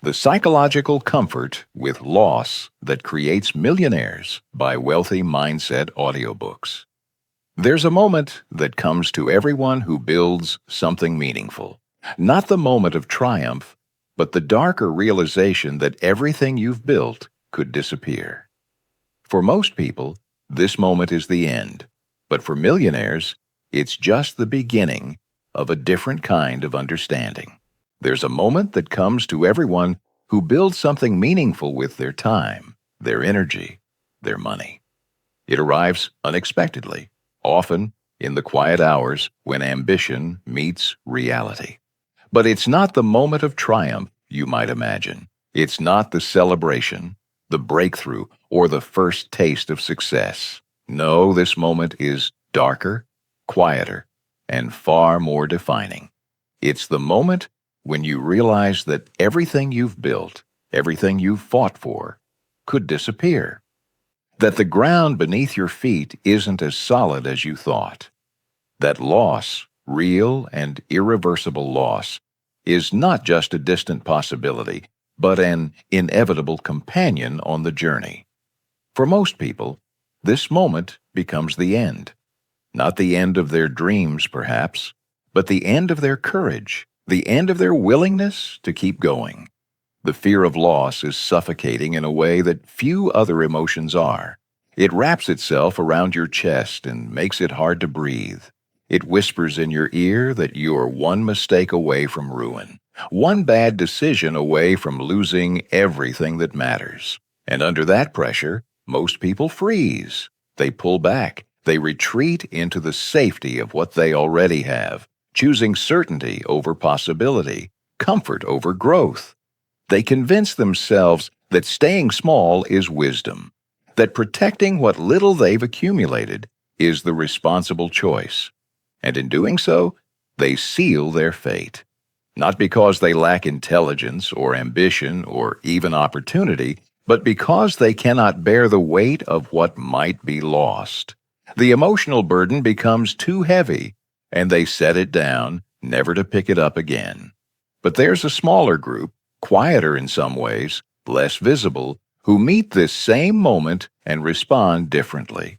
The Psychological Comfort with Loss That Creates Millionaires by Wealthy Mindset Audiobooks. There's a moment that comes to everyone who builds something meaningful. Not the moment of triumph, but the darker realization that everything you've built could disappear. For most people, this moment is the end, but for millionaires, it's just the beginning of a different kind of understanding. There's a moment that comes to everyone who builds something meaningful with their time, their energy, their money. It arrives unexpectedly, often in the quiet hours when ambition meets reality. But it's not the moment of triumph you might imagine. It's not the celebration, the breakthrough, or the first taste of success. No, this moment is darker, quieter, and far more defining. It's the moment when you realize that everything you've built, everything you've fought for, could disappear. That the ground beneath your feet isn't as solid as you thought. That loss, real and irreversible loss, is not just a distant possibility, but an inevitable companion on the journey. For most people, this moment becomes the end. Not the end of their dreams, perhaps, but the end of their courage, the end of their willingness to keep going. The fear of loss is suffocating in a way that few other emotions are. It wraps itself around your chest and makes it hard to breathe. It whispers in your ear that you are one mistake away from ruin, one bad decision away from losing everything that matters. And under that pressure, most people freeze. They pull back. They retreat into the safety of what they already have, choosing certainty over possibility, comfort over growth. They convince themselves that staying small is wisdom, that protecting what little they've accumulated is the responsible choice. And in doing so, they seal their fate. Not because they lack intelligence or ambition or even opportunity, but because they cannot bear the weight of what might be lost. The emotional burden becomes too heavy, and they set it down, never to pick it up again. But there's a smaller group, quieter in some ways, less visible, who meet this same moment and respond differently.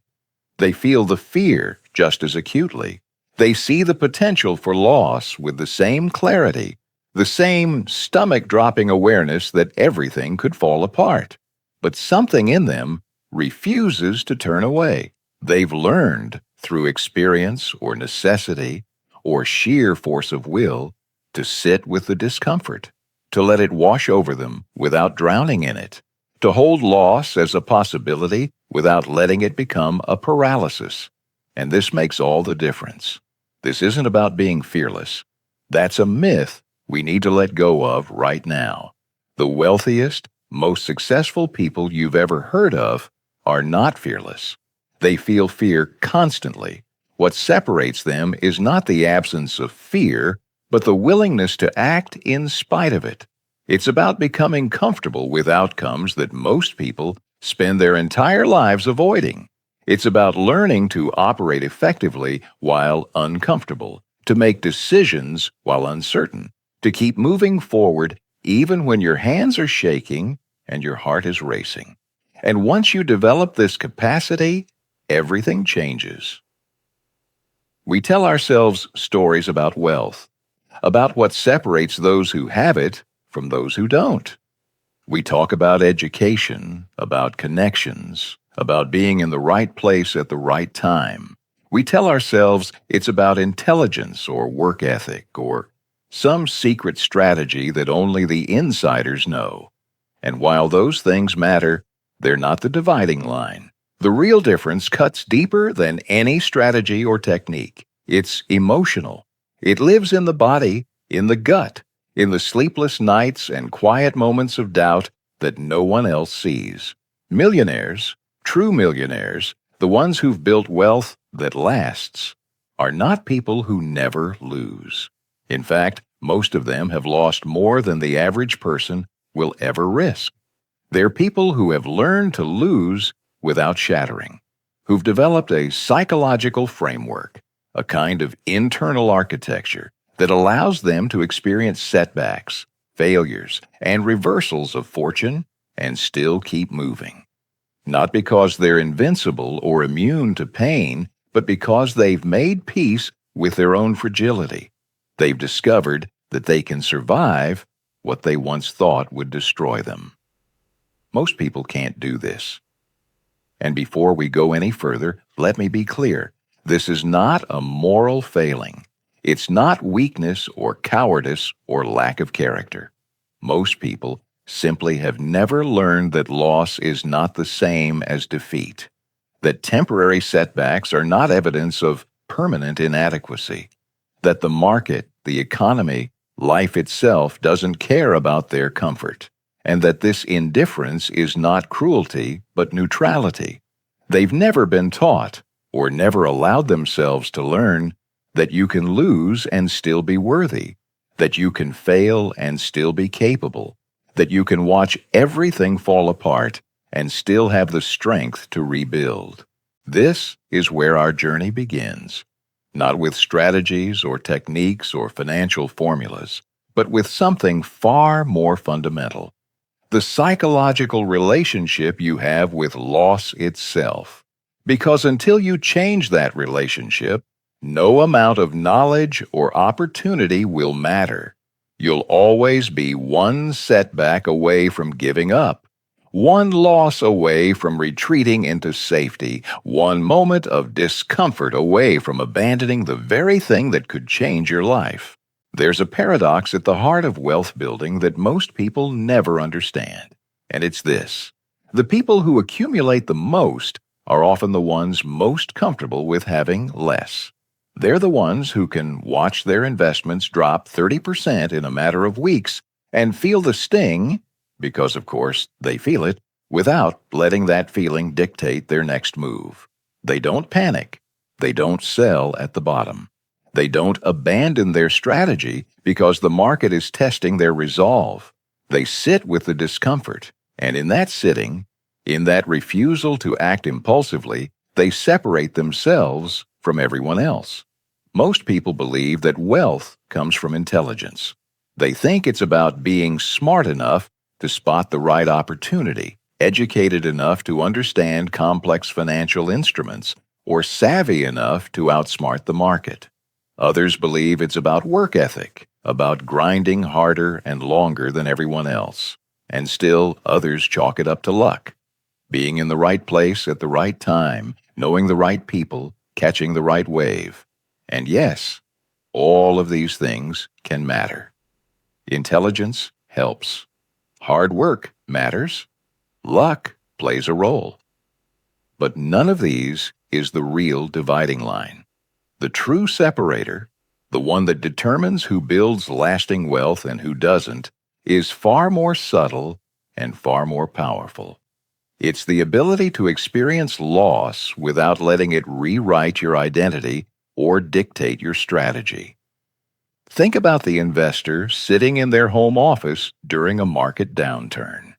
They feel the fear just as acutely. They see the potential for loss with the same clarity, the same stomach-dropping awareness that everything could fall apart. But something in them refuses to turn away. They've learned, through experience or necessity or sheer force of will, to sit with the discomfort, to let it wash over them without drowning in it, to hold loss as a possibility without letting it become a paralysis. And this makes all the difference. This isn't about being fearless. That's a myth we need to let go of right now. The wealthiest, most successful people you've ever heard of are not fearless. They feel fear constantly. What separates them is not the absence of fear, but the willingness to act in spite of it. It's about becoming comfortable with outcomes that most people spend their entire lives avoiding. It's about learning to operate effectively while uncomfortable, to make decisions while uncertain, to keep moving forward even when your hands are shaking and your heart is racing. And once you develop this capacity, everything changes. We tell ourselves stories about wealth, about what separates those who have it from those who don't. We talk about education, about connections, about being in the right place at the right time. We tell ourselves it's about intelligence or work ethic or some secret strategy that only the insiders know. And while those things matter, they're not the dividing line. The real difference cuts deeper than any strategy or technique. It's emotional. It lives in the body, in the gut, in the sleepless nights and quiet moments of doubt that no one else sees. Millionaires, true millionaires, the ones who've built wealth that lasts, are not people who never lose. In fact, most of them have lost more than the average person will ever risk. They're people who have learned to lose without shattering, who've developed a psychological framework, a kind of internal architecture that allows them to experience setbacks, failures, and reversals of fortune and still keep moving. Not because they're invincible or immune to pain, but because they've made peace with their own fragility. They've discovered that they can survive what they once thought would destroy them. Most people can't do this. And before we go any further, let me be clear. This is not a moral failing. It's not weakness or cowardice or lack of character. Most people simply have never learned that loss is not the same as defeat, that temporary setbacks are not evidence of permanent inadequacy, that the market, the economy, life itself doesn't care about their comfort, and that this indifference is not cruelty but neutrality. They've never been taught, or never allowed themselves to learn, that you can lose and still be worthy, that you can fail and still be capable, that you can watch everything fall apart and still have the strength to rebuild. This is where our journey begins, not with strategies or techniques or financial formulas, but with something far more fundamental: the psychological relationship you have with loss itself. Because until you change that relationship, no amount of knowledge or opportunity will matter. You'll always be one setback away from giving up, one loss away from retreating into safety, one moment of discomfort away from abandoning the very thing that could change your life. There's a paradox at the heart of wealth building that most people never understand, and it's this: the people who accumulate the most are often the ones most comfortable with having less. They're the ones who can watch their investments drop 30% in a matter of weeks and feel the sting, because of course they feel it, without letting that feeling dictate their next move. They don't panic. They don't sell at the bottom. They don't abandon their strategy because the market is testing their resolve. They sit with the discomfort, and in that sitting, in that refusal to act impulsively, they separate themselves from everyone else. Most people believe that wealth comes from intelligence. They think it's about being smart enough to spot the right opportunity, educated enough to understand complex financial instruments, or savvy enough to outsmart the market. Others believe it's about work ethic, about grinding harder and longer than everyone else. And still others chalk it up to luck. Being in the right place at the right time, knowing the right people, catching the right wave. And yes, all of these things can matter. Intelligence helps. Hard work matters. Luck plays a role. But none of these is the real dividing line. The true separator, the one that determines who builds lasting wealth and who doesn't, is far more subtle and far more powerful. It's the ability to experience loss without letting it rewrite your identity or dictate your strategy. Think about the investor sitting in their home office during a market downturn.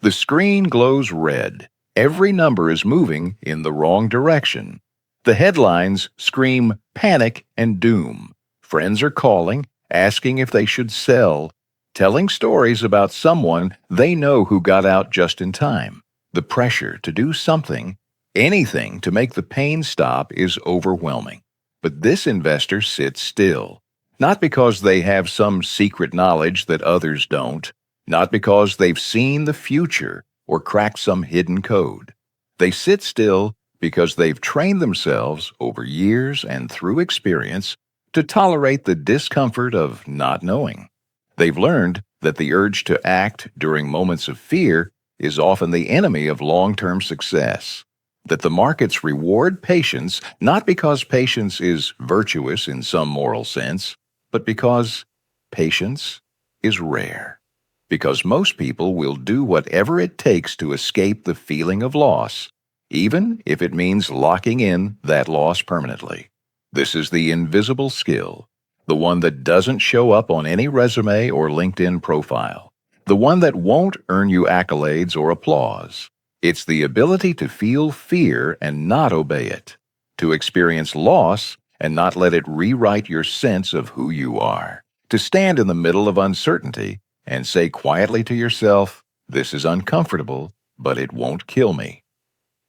The screen glows red. Every number is moving in the wrong direction. The headlines scream panic and doom. Friends are calling, asking if they should sell, telling stories about someone they know who got out just in time. The pressure to do something, anything to make the pain stop, is overwhelming. But this investor sits still, not because they have some secret knowledge that others don't, not because they've seen the future or cracked some hidden code. They sit still because they've trained themselves over years and through experience to tolerate the discomfort of not knowing. They've learned that the urge to act during moments of fear is often the enemy of long-term success, that the markets reward patience not because patience is virtuous in some moral sense, but because patience is rare. Because most people will do whatever it takes to escape the feeling of loss, even if it means locking in that loss permanently. This is the invisible skill, the one that doesn't show up on any resume or LinkedIn profile, the one that won't earn you accolades or applause. It's the ability to feel fear and not obey it, to experience loss and not let it rewrite your sense of who you are, to stand in the middle of uncertainty and say quietly to yourself, "This is uncomfortable, but it won't kill me."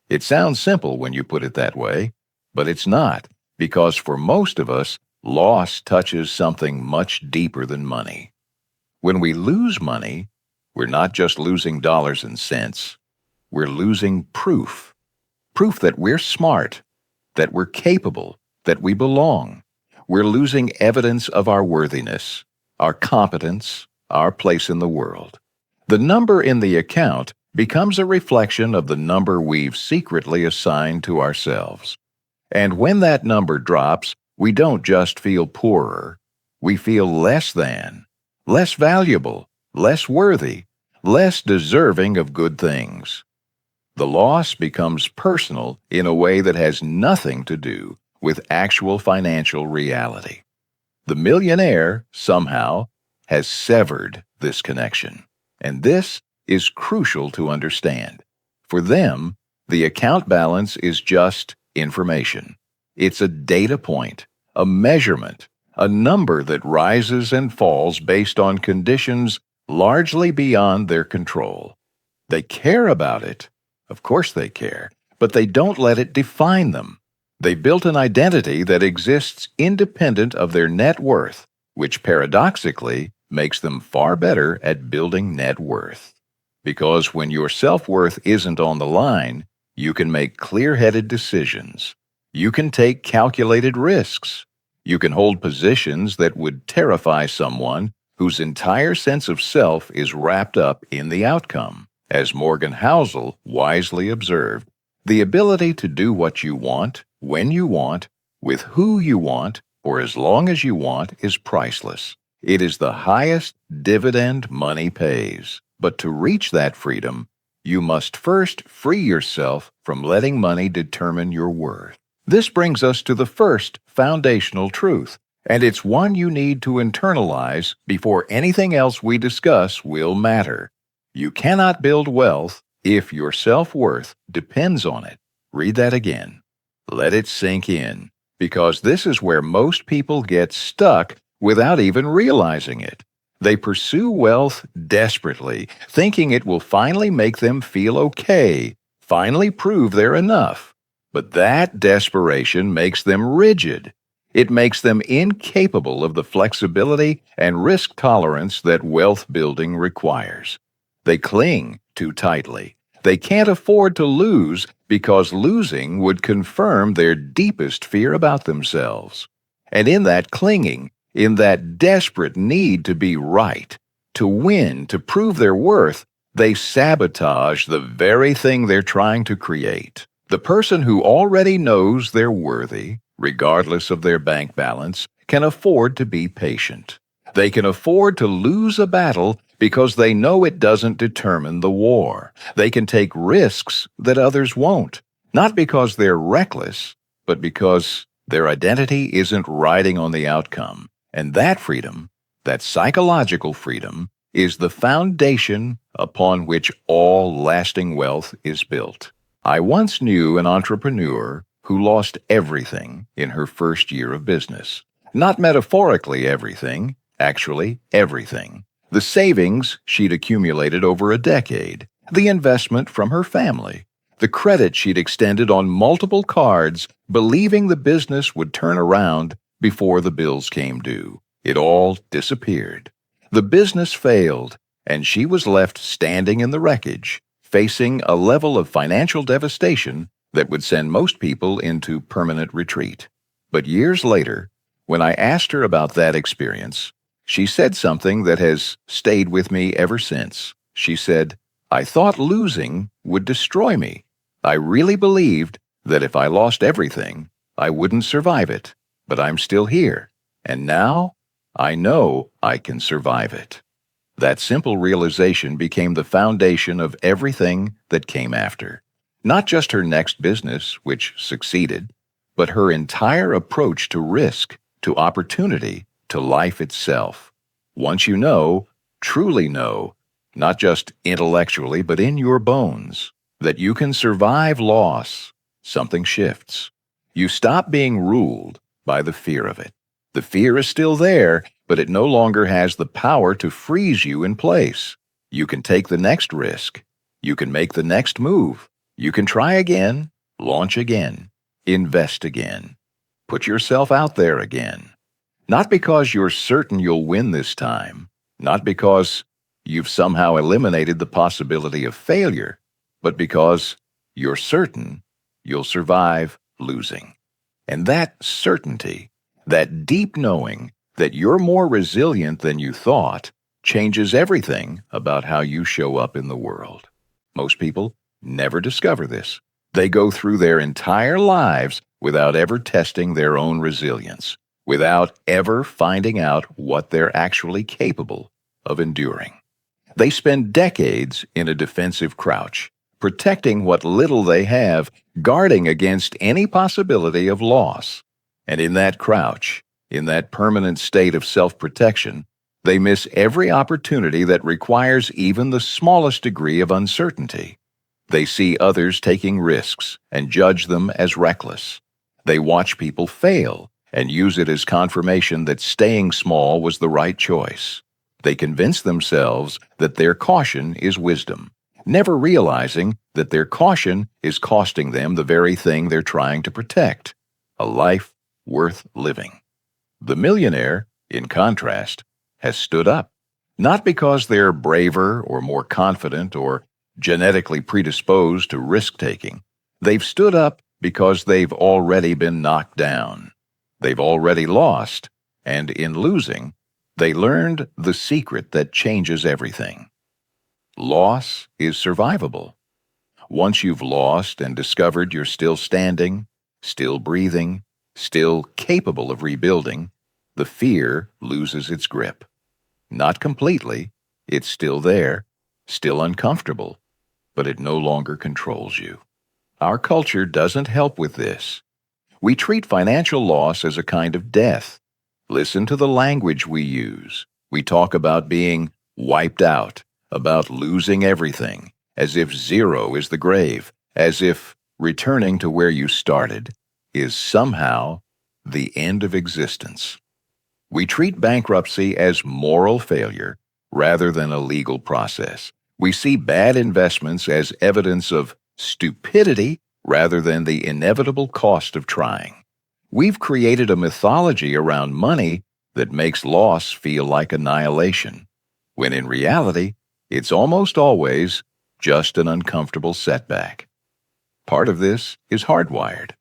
It sounds simple when you put it that way, but it's not, because for most of us, loss touches something much deeper than money. When we lose money, we're not just losing dollars and cents. We're losing proof. Proof that we're smart, that we're capable, that we belong. We're losing evidence of our worthiness, our competence, our place in the world. The number in the account becomes a reflection of the number we've secretly assigned to ourselves. And when that number drops, we don't just feel poorer. We feel less than, less valuable, less worthy, less deserving of good things. The loss becomes personal in a way that has nothing to do with actual financial reality. The millionaire, somehow, has severed this connection. And this is crucial to understand. For them, the account balance is just information. It's a data point, a measurement, a number that rises and falls based on conditions largely beyond their control. They care about it. Of course they care, but they don't let it define them. They built an identity that exists independent of their net worth, which paradoxically makes them far better at building net worth. Because when your self-worth isn't on the line, you can make clear-headed decisions. You can take calculated risks. You can hold positions that would terrify someone whose entire sense of self is wrapped up in the outcome. As Morgan Housel wisely observed, the ability to do what you want, when you want, with who you want, or as long as you want is priceless. It is the highest dividend money pays. But to reach that freedom, you must first free yourself from letting money determine your worth. This brings us to the first foundational truth, and it's one you need to internalize before anything else we discuss will matter. You cannot build wealth if your self-worth depends on it. Read that again. Let it sink in, because this is where most people get stuck without even realizing it. They pursue wealth desperately, thinking it will finally make them feel okay, finally prove they're enough. But that desperation makes them rigid. It makes them incapable of the flexibility and risk tolerance that wealth building requires. They cling too tightly. They can't afford to lose because losing would confirm their deepest fear about themselves. And in that clinging, in that desperate need to be right, to win, to prove their worth, they sabotage the very thing they're trying to create. The person who already knows they're worthy, regardless of their bank balance, can afford to be patient. They can afford to lose a battle because they know it doesn't determine the war. They can take risks that others won't, not because they're reckless, but because their identity isn't riding on the outcome. And that freedom, that psychological freedom, is the foundation upon which all lasting wealth is built. I once knew an entrepreneur who lost everything in her first year of business. Not metaphorically everything, actually everything. The savings she'd accumulated over a decade, the investment from her family, the credit she'd extended on multiple cards, believing the business would turn around before the bills came due. It all disappeared. The business failed, and she was left standing in the wreckage, facing a level of financial devastation that would send most people into permanent retreat. But years later, when I asked her about that experience, she said something that has stayed with me ever since. She said, "I thought losing would destroy me. I really believed that if I lost everything, I wouldn't survive it. But I'm still here, and now I know I can survive it." That simple realization became the foundation of everything that came after. Not just her next business, which succeeded, but her entire approach to risk, to opportunity, to life itself. Once you know, truly know, not just intellectually but in your bones, that you can survive loss, something shifts. You stop being ruled by the fear of it. The fear is still there, but it no longer has the power to freeze you in place. You can take the next risk. You can make the next move. You can try again, launch again, invest again. Put yourself out there again. Not because you're certain you'll win this time, not because you've somehow eliminated the possibility of failure, but because you're certain you'll survive losing. And that certainty, that deep knowing that you're more resilient than you thought, changes everything about how you show up in the world. Most people never discover this. They go through their entire lives without ever testing their own resilience, without ever finding out what they're actually capable of enduring. They spend decades in a defensive crouch, protecting what little they have, guarding against any possibility of loss. And in that crouch, in that permanent state of self-protection, they miss every opportunity that requires even the smallest degree of uncertainty. They see others taking risks and judge them as reckless. They watch people fail and use it as confirmation that staying small was the right choice. They convince themselves that their caution is wisdom, never realizing that their caution is costing them the very thing they're trying to protect, a life worth living. The millionaire, in contrast, has stood up, not because they're braver or more confident or genetically predisposed to risk-taking. They've stood up because they've already been knocked down. They've already lost, and in losing, they learned the secret that changes everything. Loss is survivable. Once you've lost and discovered you're still standing, still breathing, still capable of rebuilding, the fear loses its grip. Not completely, it's still there, still uncomfortable, but it no longer controls you. Our culture doesn't help with this. We treat financial loss as a kind of death. Listen to the language we use. We talk about being wiped out, about losing everything, as if zero is the grave, as if returning to where you started is somehow the end of existence. We treat bankruptcy as moral failure rather than a legal process. We see bad investments as evidence of stupidity rather than the inevitable cost of trying. We've created a mythology around money that makes loss feel like annihilation, when in reality, it's almost always just an uncomfortable setback. Part of this is hardwired.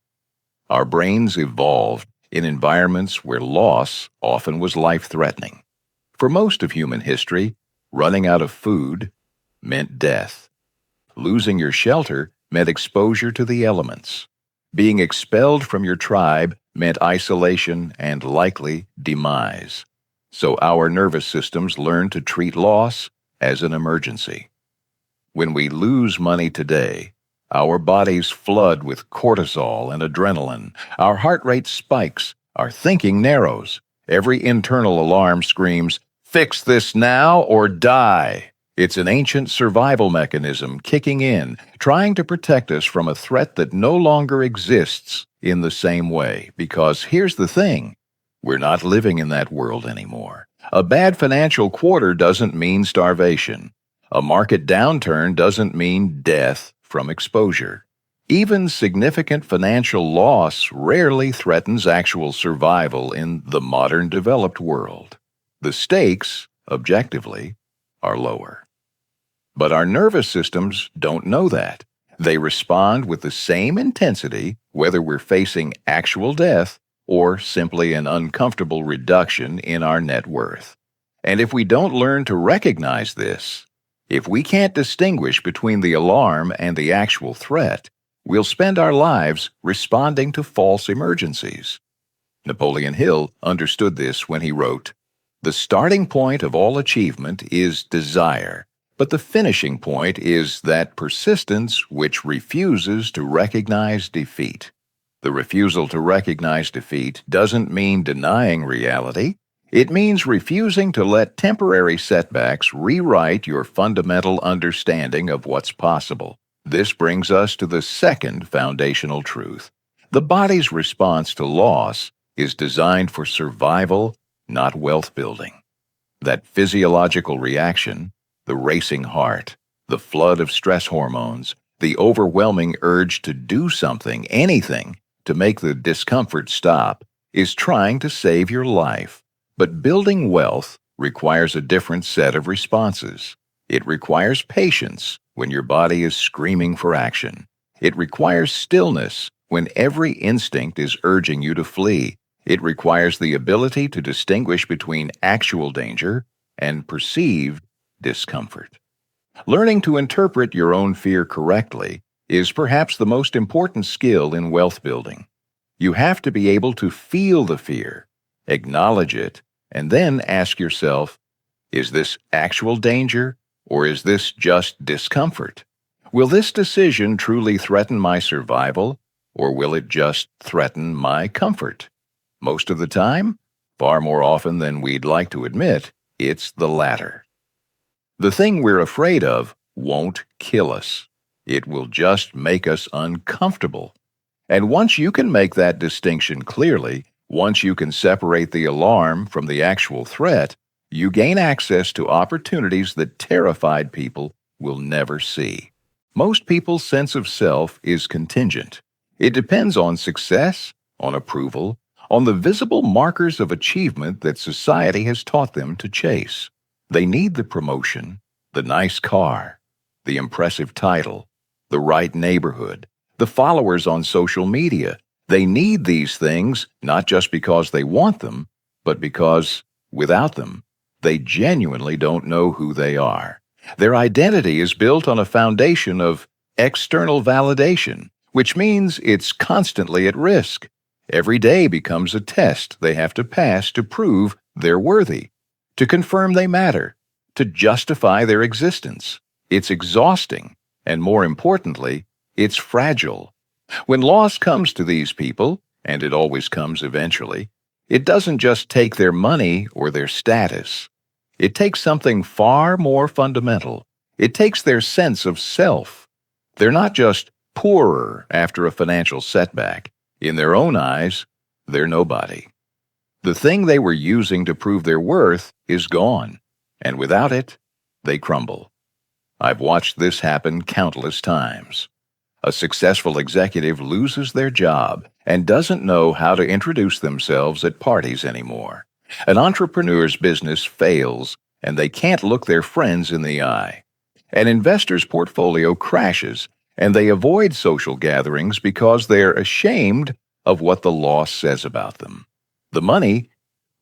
Our brains evolved in environments where loss often was life-threatening. For most of human history, running out of food meant death. Losing your shelter meant exposure to the elements. Being expelled from your tribe meant isolation and likely demise. So our nervous systems learned to treat loss as an emergency. When we lose money today, our bodies flood with cortisol and adrenaline. Our heart rate spikes. Our thinking narrows. Every internal alarm screams, "Fix this now or die." It's an ancient survival mechanism kicking in, trying to protect us from a threat that no longer exists in the same way. Because here's the thing, we're not living in that world anymore. A bad financial quarter doesn't mean starvation. A market downturn doesn't mean death from exposure. Even significant financial loss rarely threatens actual survival in the modern developed world. The stakes, objectively, are lower. But our nervous systems don't know that. They respond with the same intensity whether we're facing actual death or simply an uncomfortable reduction in our net worth. And if we don't learn to recognize this, if we can't distinguish between the alarm and the actual threat, we'll spend our lives responding to false emergencies. Napoleon Hill understood this when he wrote, "The starting point of all achievement is desire, but the finishing point is that persistence which refuses to recognize defeat." The refusal to recognize defeat doesn't mean denying reality. It means refusing to let temporary setbacks rewrite your fundamental understanding of what's possible. This brings us to the second foundational truth. The body's response to loss is designed for survival, not wealth building. That physiological reaction, the racing heart, the flood of stress hormones, the overwhelming urge to do something, anything, to make the discomfort stop, is trying to save your life. But building wealth requires a different set of responses. It requires patience when your body is screaming for action. It requires stillness when every instinct is urging you to flee. It requires the ability to distinguish between actual danger and perceived discomfort. Learning to interpret your own fear correctly is perhaps the most important skill in wealth building. You have to be able to feel the fear, acknowledge it, and then ask yourself, is this actual danger or is this just discomfort? Will this decision truly threaten my survival or will it just threaten my comfort? Most of the time, far more often than we'd like to admit, it's the latter. The thing we're afraid of won't kill us. It will just make us uncomfortable. And once you can make that distinction clearly, once you can separate the alarm from the actual threat, you gain access to opportunities that terrified people will never see. Most people's sense of self is contingent. It depends on success, on approval, on the visible markers of achievement that society has taught them to chase. They need the promotion, the nice car, the impressive title, the right neighborhood, the followers on social media. They need these things not just because they want them, but because, without them, they genuinely don't know who they are. Their identity is built on a foundation of external validation, which means it's constantly at risk. Every day becomes a test they have to pass to prove they're worthy, to confirm they matter, to justify their existence. It's exhausting, and more importantly, it's fragile. When loss comes to these people, and it always comes eventually, it doesn't just take their money or their status. It takes something far more fundamental. It takes their sense of self. They're not just poorer after a financial setback. In their own eyes, they're nobody. The thing they were using to prove their worth is gone, and without it, they crumble. I've watched this happen countless times. A successful executive loses their job and doesn't know how to introduce themselves at parties anymore. An entrepreneur's business fails, and they can't look their friends in the eye. An investor's portfolio crashes, and they avoid social gatherings because they're ashamed of what the loss says about them. The money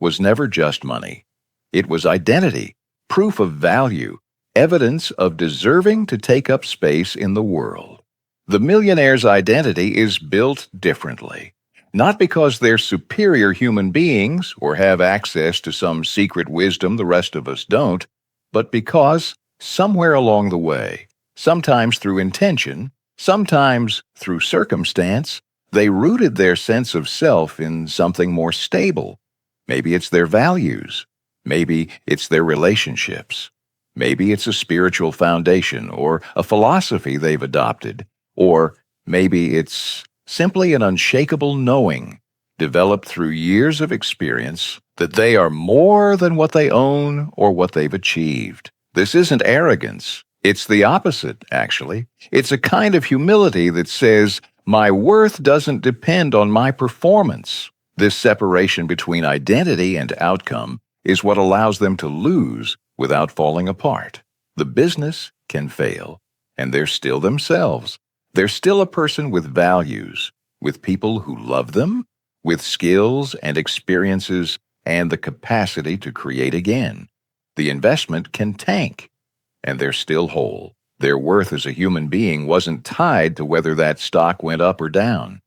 was never just money. It was identity, proof of value, evidence of deserving to take up space in the world. The millionaire's identity is built differently, not because they're superior human beings or have access to some secret wisdom the rest of us don't, but because somewhere along the way, sometimes through intention, sometimes through circumstance, they rooted their sense of self in something more stable. Maybe it's their values. Maybe it's their relationships. Maybe it's a spiritual foundation or a philosophy they've adopted. Or maybe it's simply an unshakable knowing, developed through years of experience, that they are more than what they own or what they've achieved. This isn't arrogance. It's the opposite, actually. It's a kind of humility that says, my worth doesn't depend on my performance. This separation between identity and outcome is what allows them to lose without falling apart. The business can fail, and they're still themselves. They're still a person with values, with people who love them, with skills and experiences and the capacity to create again. The investment can tank, and they're still whole. Their worth as a human being wasn't tied to whether that stock went up or down.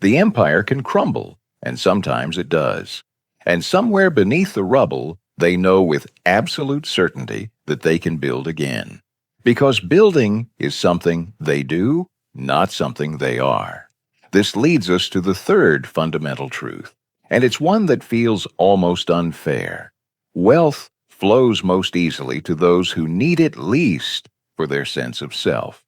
The empire can crumble, and sometimes it does. And somewhere beneath the rubble, they know with absolute certainty that they can build again. Because building is something they do, not something they are. This leads us to the third fundamental truth, and it's one that feels almost unfair. Wealth flows most easily to those who need it least for their sense of self.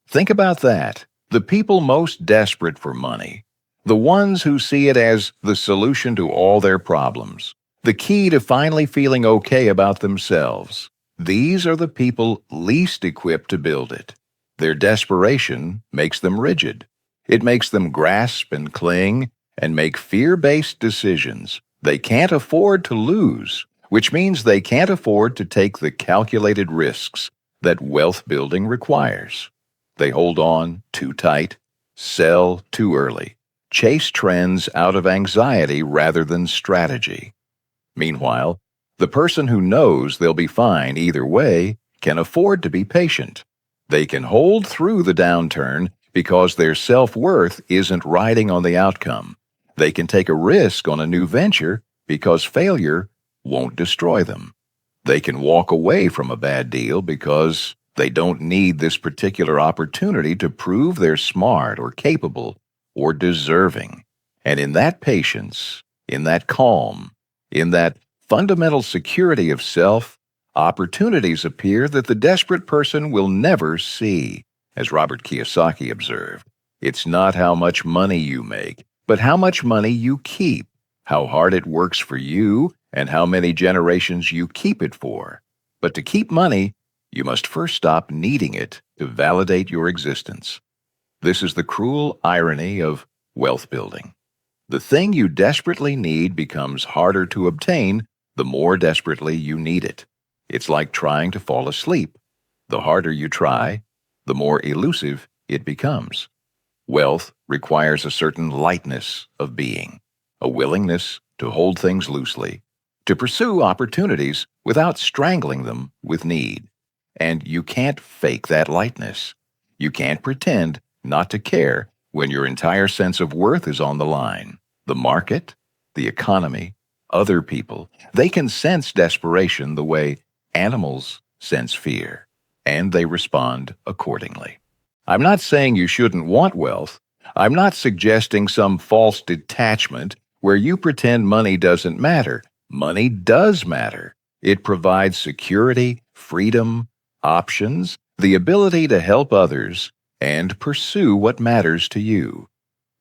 Think about that. The people most desperate for money, The ones who see it as the solution to all their problems, the key to finally feeling okay about themselves. These are the people least equipped to build it. Their desperation makes them rigid. It makes them grasp and cling and make fear-based decisions. They can't afford to lose, which means they can't afford to take the calculated risks that wealth building requires. They hold on too tight, sell too early, chase trends out of anxiety rather than strategy. Meanwhile, the person who knows they'll be fine either way can afford to be patient. They can hold through the downturn because their self-worth isn't riding on the outcome. They can take a risk on a new venture because failure won't destroy them. They can walk away from a bad deal because they don't need this particular opportunity to prove they're smart or capable or deserving. And in that patience, in that calm, in that fundamental security of self, opportunities appear that the desperate person will never see. As Robert Kiyosaki observed, it's not how much money you make, but how much money you keep, how hard it works for you, and how many generations you keep it for. But to keep money, you must first stop needing it to validate your existence. This is the cruel irony of wealth building. The thing you desperately need becomes harder to obtain the more desperately you need it. It's like trying to fall asleep. The harder you try, the more elusive it becomes. Wealth requires a certain lightness of being, a willingness to hold things loosely, to pursue opportunities without strangling them with need. And you can't fake that lightness. You can't pretend not to care when your entire sense of worth is on the line. The market, the economy, other people, they can sense desperation the way animals sense fear, and they respond accordingly. I'm not saying you shouldn't want wealth. I'm not suggesting some false detachment where you pretend money doesn't matter. Money does matter. It provides security, freedom, options, the ability to help others, and pursue what matters to you.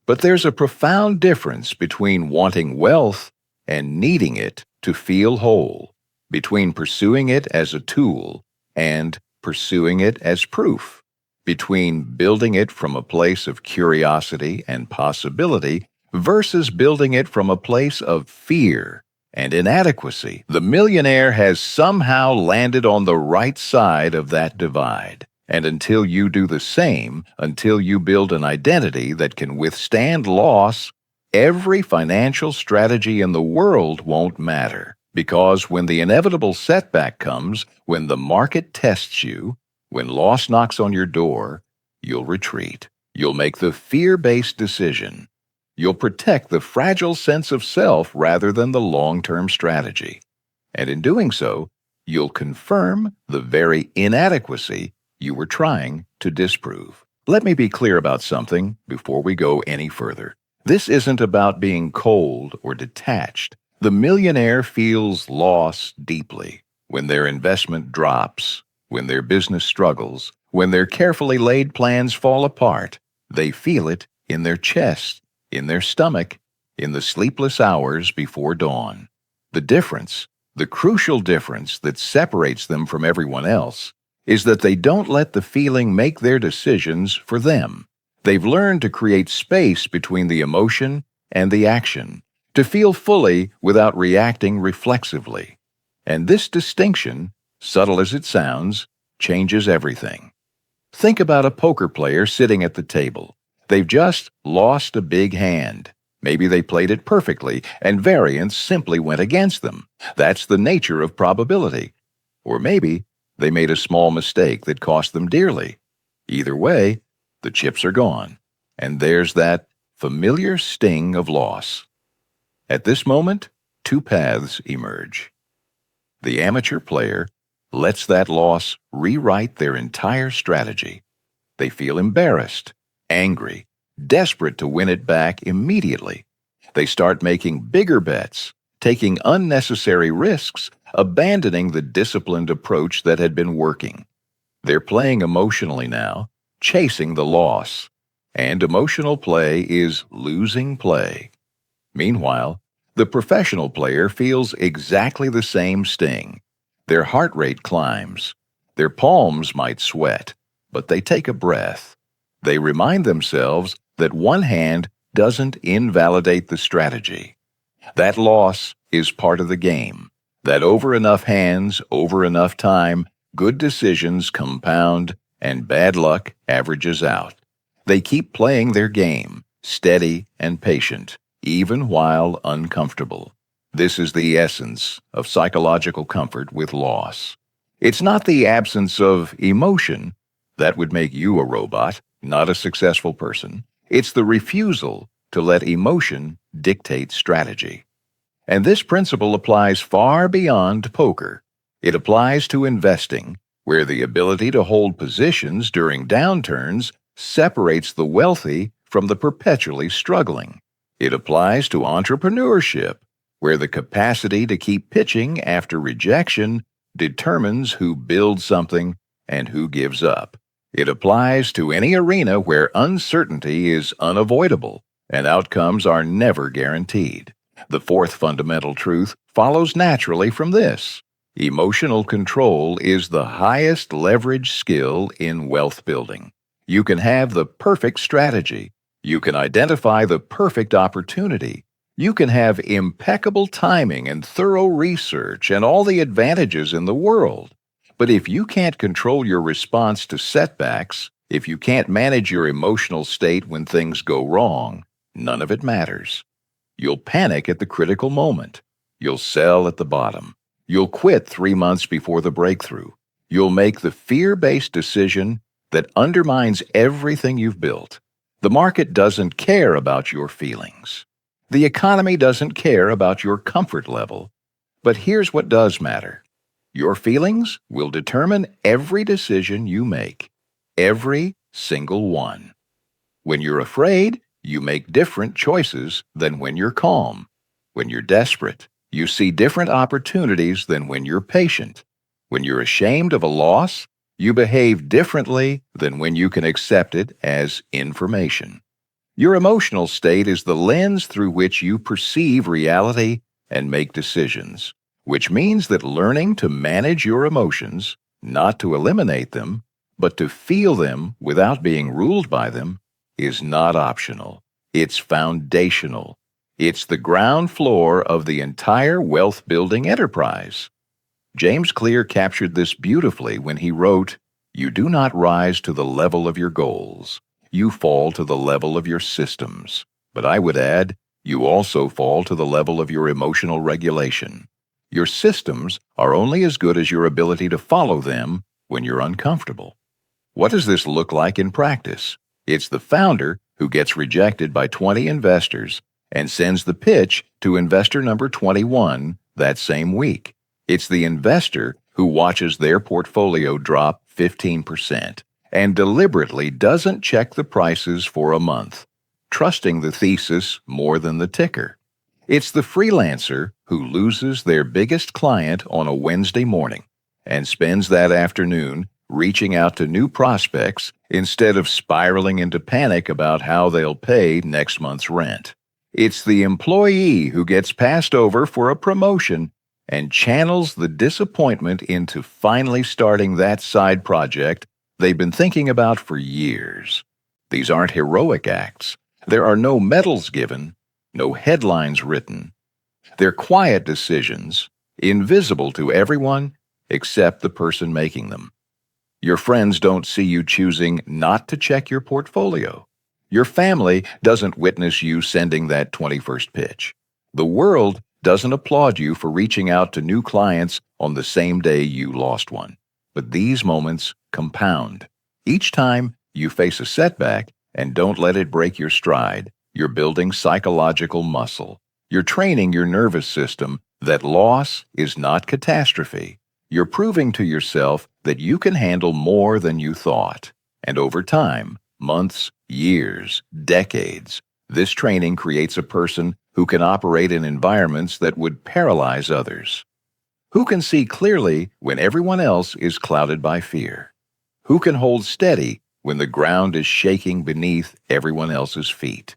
But there's a profound difference between wanting wealth and needing it to feel whole, between pursuing it as a tool and pursuing it as proof, between building it from a place of curiosity and possibility versus building it from a place of fear and inadequacy. The millionaire has somehow landed on the right side of that divide. And until you do the same, until you build an identity that can withstand loss, every financial strategy in the world won't matter. Because when the inevitable setback comes, when the market tests you, when loss knocks on your door, you'll retreat. You'll make the fear-based decision. You'll protect the fragile sense of self rather than the long-term strategy. And in doing so, you'll confirm the very inadequacy you were trying to disprove. Let me be clear about something before we go any further. This isn't about being cold or detached. The millionaire feels loss deeply when their investment drops, when their business struggles, when their carefully laid plans fall apart. They feel it in their chest, in their stomach, in the sleepless hours before dawn. The difference, the crucial difference that separates them from everyone else, is that they don't let the feeling make their decisions for them. They've learned to create space between the emotion and the action, to feel fully without reacting reflexively. And this distinction, subtle as it sounds, changes everything. Think about a poker player sitting at the table. They've just lost a big hand. Maybe they played it perfectly, and variance simply went against them. That's the nature of probability. Or maybe they made a small mistake that cost them dearly. Either way, the chips are gone, and there's that familiar sting of loss. At this moment, two paths emerge. The amateur player lets that loss rewrite their entire strategy. They feel embarrassed, angry, desperate to win it back immediately. They start making bigger bets, taking unnecessary risks, abandoning the disciplined approach that had been working. They're playing emotionally now, chasing the loss. and emotional play is losing play. Meanwhile, the professional player feels exactly the same sting. Their heart rate climbs. Their palms might sweat, but they take a breath. They remind themselves that one hand doesn't invalidate the strategy. That loss is part of the game. That over enough hands, over enough time, good decisions compound and bad luck averages out. They keep playing their game, steady and patient, even while uncomfortable. This is the essence of psychological comfort with loss. It's not the absence of emotion that would make you a robot, not a successful person. It's the refusal to let emotion dictate strategy. And this principle applies far beyond poker. It applies to investing, where the ability to hold positions during downturns separates the wealthy from the perpetually struggling. It applies to entrepreneurship, where the capacity to keep pitching after rejection determines who builds something and who gives up. It applies to any arena where uncertainty is unavoidable and outcomes are never guaranteed. The fourth fundamental truth follows naturally from this. Emotional control is the highest leverage skill in wealth building. You can have the perfect strategy. You can identify the perfect opportunity. You can have impeccable timing and thorough research and all the advantages in the world. But if you can't control your response to setbacks, if you can't manage your emotional state when things go wrong, none of it matters. You'll panic at the critical moment. You'll sell at the bottom. You'll quit 3 months before the breakthrough. You'll make the fear-based decision that undermines everything you've built. The market doesn't care about your feelings. The economy doesn't care about your comfort level. But here's what does matter. Your feelings will determine every decision you make. Every single one. When you're afraid, you make different choices than when you're calm. When you're desperate, you see different opportunities than when you're patient. When you're ashamed of a loss, you behave differently than when you can accept it as information. Your emotional state is the lens through which you perceive reality and make decisions, which means that learning to manage your emotions, not to eliminate them, but to feel them without being ruled by them, is not optional. It's foundational. It's the ground floor of the entire wealth-building enterprise. James Clear captured this beautifully when he wrote, "You do not rise to the level of your goals. You fall to the level of your systems." But I would add, you also fall to the level of your emotional regulation. Your systems are only as good as your ability to follow them when you're uncomfortable. What does this look like in practice? It's the founder who gets rejected by 20 investors and sends the pitch to investor number 21 that same week. It's the investor who watches their portfolio drop 15% and deliberately doesn't check the prices for a month, trusting the thesis more than the ticker. It's the freelancer who loses their biggest client on a Wednesday morning and spends that afternoon reaching out to new prospects instead of spiraling into panic about how they'll pay next month's rent. It's the employee who gets passed over for a promotion and channels the disappointment into finally starting that side project they've been thinking about for years. These aren't heroic acts. There are no medals given, no headlines written. They're quiet decisions, invisible to everyone except the person making them. Your friends don't see you choosing not to check your portfolio. Your family doesn't witness you sending that 21st pitch. The world doesn't applaud you for reaching out to new clients on the same day you lost one. But these moments compound. Each time you face a setback and don't let it break your stride, you're building psychological muscle. You're training your nervous system that loss is not catastrophe. You're proving to yourself that you can handle more than you thought. And over time, months, years, decades, this training creates a person who can operate in environments that would paralyze others. Who can see clearly when everyone else is clouded by fear? Who can hold steady when the ground is shaking beneath everyone else's feet.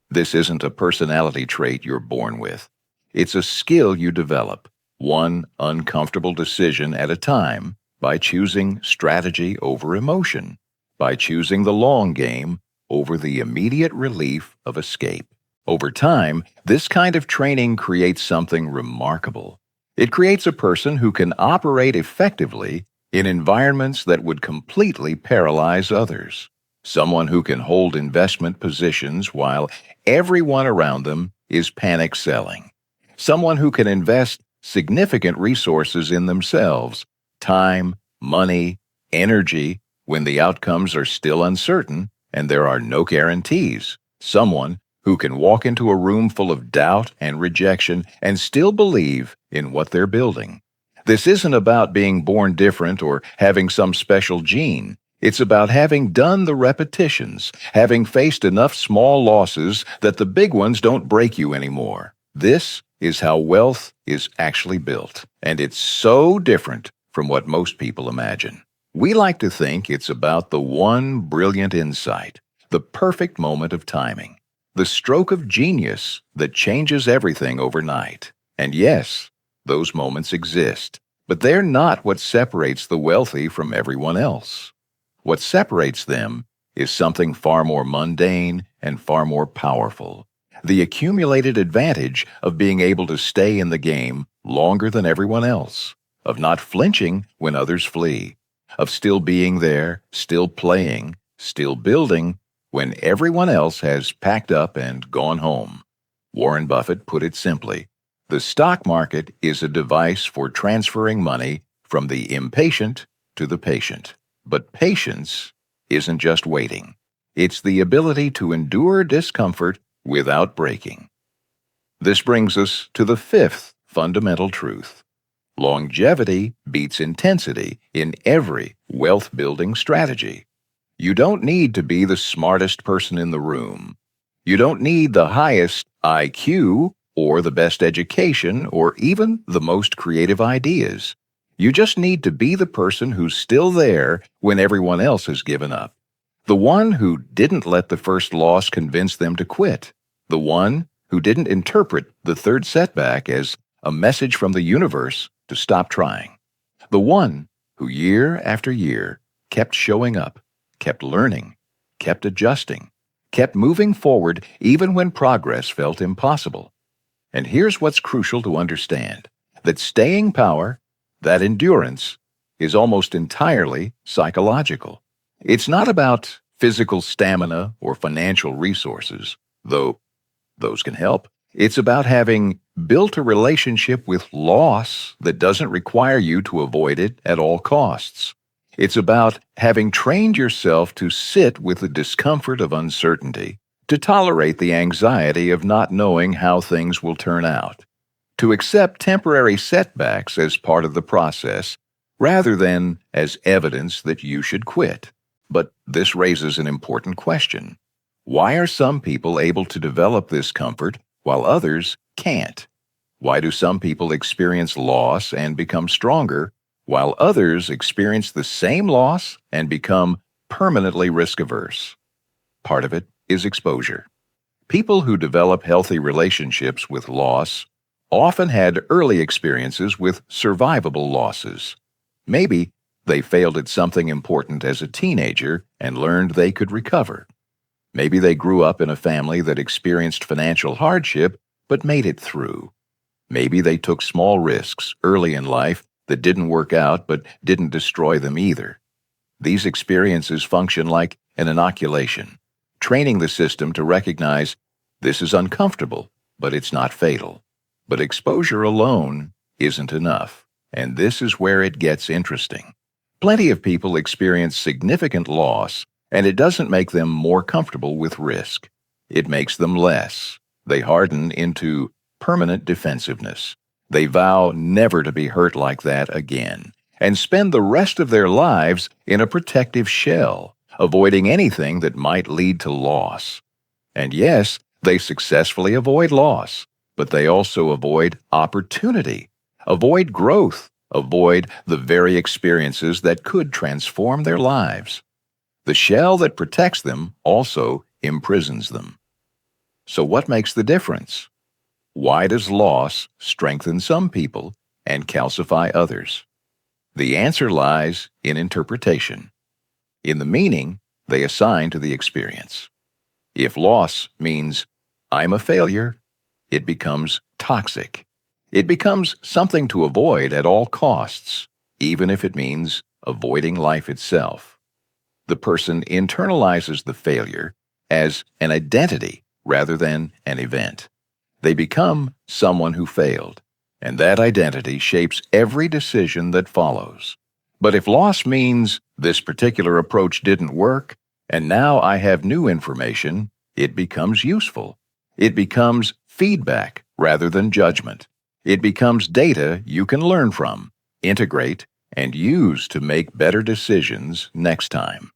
This isn't a personality trait you're born with. It's a skill you develop, one uncomfortable decision at a time, by choosing strategy over emotion, by choosing the long game over the immediate relief of escape. Over time, this kind of training creates something remarkable. It creates a person who can operate effectively in environments that would completely paralyze others. Someone who can hold investment positions while everyone around them is panic selling. Someone who can invest significant resources in themselves, time, money, energy, when the outcomes are still uncertain and there are no guarantees. Someone who can walk into a room full of doubt and rejection and still believe in what they're building. This isn't about being born different or having some special gene. It's about having done the repetitions, having faced enough small losses that the big ones don't break you anymore. This is how wealth is actually built, and it's so different from what most people imagine. We like to think it's about the one brilliant insight, the perfect moment of timing, the stroke of genius that changes everything overnight. And yes, those moments exist, but they're not what separates the wealthy from everyone else. What separates them is something far more mundane and far more powerful. The accumulated advantage of being able to stay in the game longer than everyone else, of not flinching when others flee, of still being there, still playing, still building, when everyone else has packed up and gone home. Warren Buffett put it simply, the stock market is a device for transferring money from the impatient to the patient. But patience isn't just waiting. It's the ability to endure discomfort without breaking. This brings us to the fifth fundamental truth. Longevity beats intensity in every wealth-building strategy. You don't need to be the smartest person in the room. You don't need the highest IQ or the best education or even the most creative ideas. You just need to be the person who's still there when everyone else has given up. The one who didn't let the first loss convince them to quit. The one who didn't interpret the third setback as a message from the universe to stop trying. The one who year after year kept showing up, kept learning, kept adjusting, kept moving forward even when progress felt impossible. And here's what's crucial to understand, that staying power, that endurance, is almost entirely psychological. It's not about physical stamina or financial resources, though those can help. It's about having built a relationship with loss that doesn't require you to avoid it at all costs. It's about having trained yourself to sit with the discomfort of uncertainty, to tolerate the anxiety of not knowing how things will turn out, to accept temporary setbacks as part of the process, rather than as evidence that you should quit. But this raises an important question. Why are some people able to develop this comfort while others can't? Why do some people experience loss and become stronger, while others experience the same loss and become permanently risk-averse? Part of it is exposure. People who develop healthy relationships with loss often had early experiences with survivable losses. Maybe they failed at something important as a teenager and learned they could recover. Maybe they grew up in a family that experienced financial hardship but made it through. Maybe they took small risks early in life that didn't work out but didn't destroy them either. These experiences function like an inoculation, training the system to recognize this is uncomfortable, but it's not fatal. But exposure alone isn't enough, and this is where it gets interesting. Plenty of people experience significant loss, and it doesn't make them more comfortable with risk. It makes them less. They harden into permanent defensiveness. They vow never to be hurt like that again, and spend the rest of their lives in a protective shell, avoiding anything that might lead to loss. And yes, they successfully avoid loss, but they also avoid opportunity, avoid growth, avoid the very experiences that could transform their lives. The shell that protects them also imprisons them. So what makes the difference? Why does loss strengthen some people and calcify others? The answer lies in interpretation, in the meaning they assign to the experience. If loss means I'm a failure, it becomes toxic. It becomes something to avoid at all costs, even if it means avoiding life itself. The person internalizes the failure as an identity rather than an event. They become someone who failed, and that identity shapes every decision that follows. But if loss means this particular approach didn't work, and now I have new information, it becomes useful. It becomes feedback rather than judgment. It becomes data you can learn from, integrate, and use to make better decisions next time.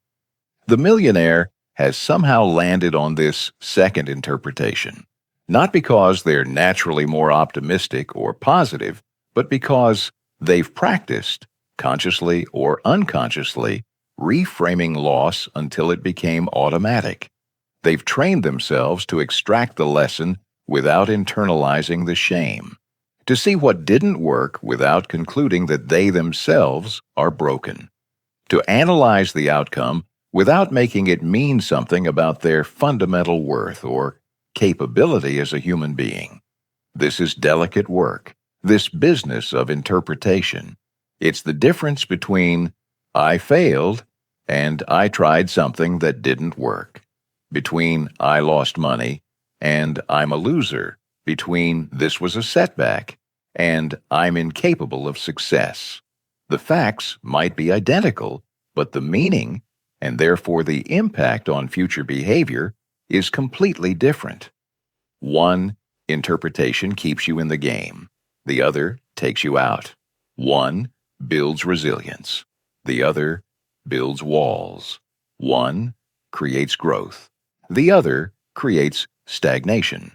The millionaire has somehow landed on this second interpretation, not because they're naturally more optimistic or positive, but because they've practiced, consciously or unconsciously, reframing loss until it became automatic. They've trained themselves to extract the lesson without internalizing the shame, to see what didn't work without concluding that they themselves are broken, to analyze the outcome without making it mean something about their fundamental worth or capability as a human being. This is delicate work, this business of interpretation. It's the difference between I failed and I tried something that didn't work, between I lost money and I'm a loser, between this was a setback and I'm incapable of success. The facts might be identical, but the meaning, and therefore the impact on future behavior, is completely different. One interpretation keeps you in the game. The other takes you out. One builds resilience. The other builds walls. One creates growth. The other creates stagnation.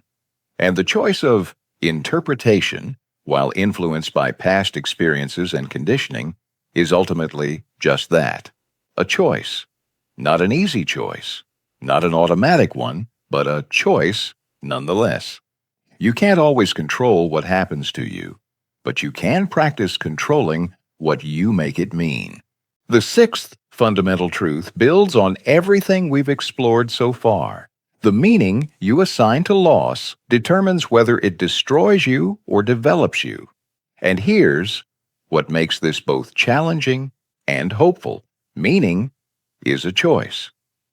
And the choice of interpretation, while influenced by past experiences and conditioning, is ultimately just that, a choice. Not an easy choice, not an automatic one, but a choice nonetheless. You can't always control what happens to you, but you can practice controlling what you make it mean. The sixth fundamental truth builds on everything we've explored so far. The meaning you assign to loss determines whether it destroys you or develops you. And here's what makes this both challenging and hopeful. Meaning is a choice,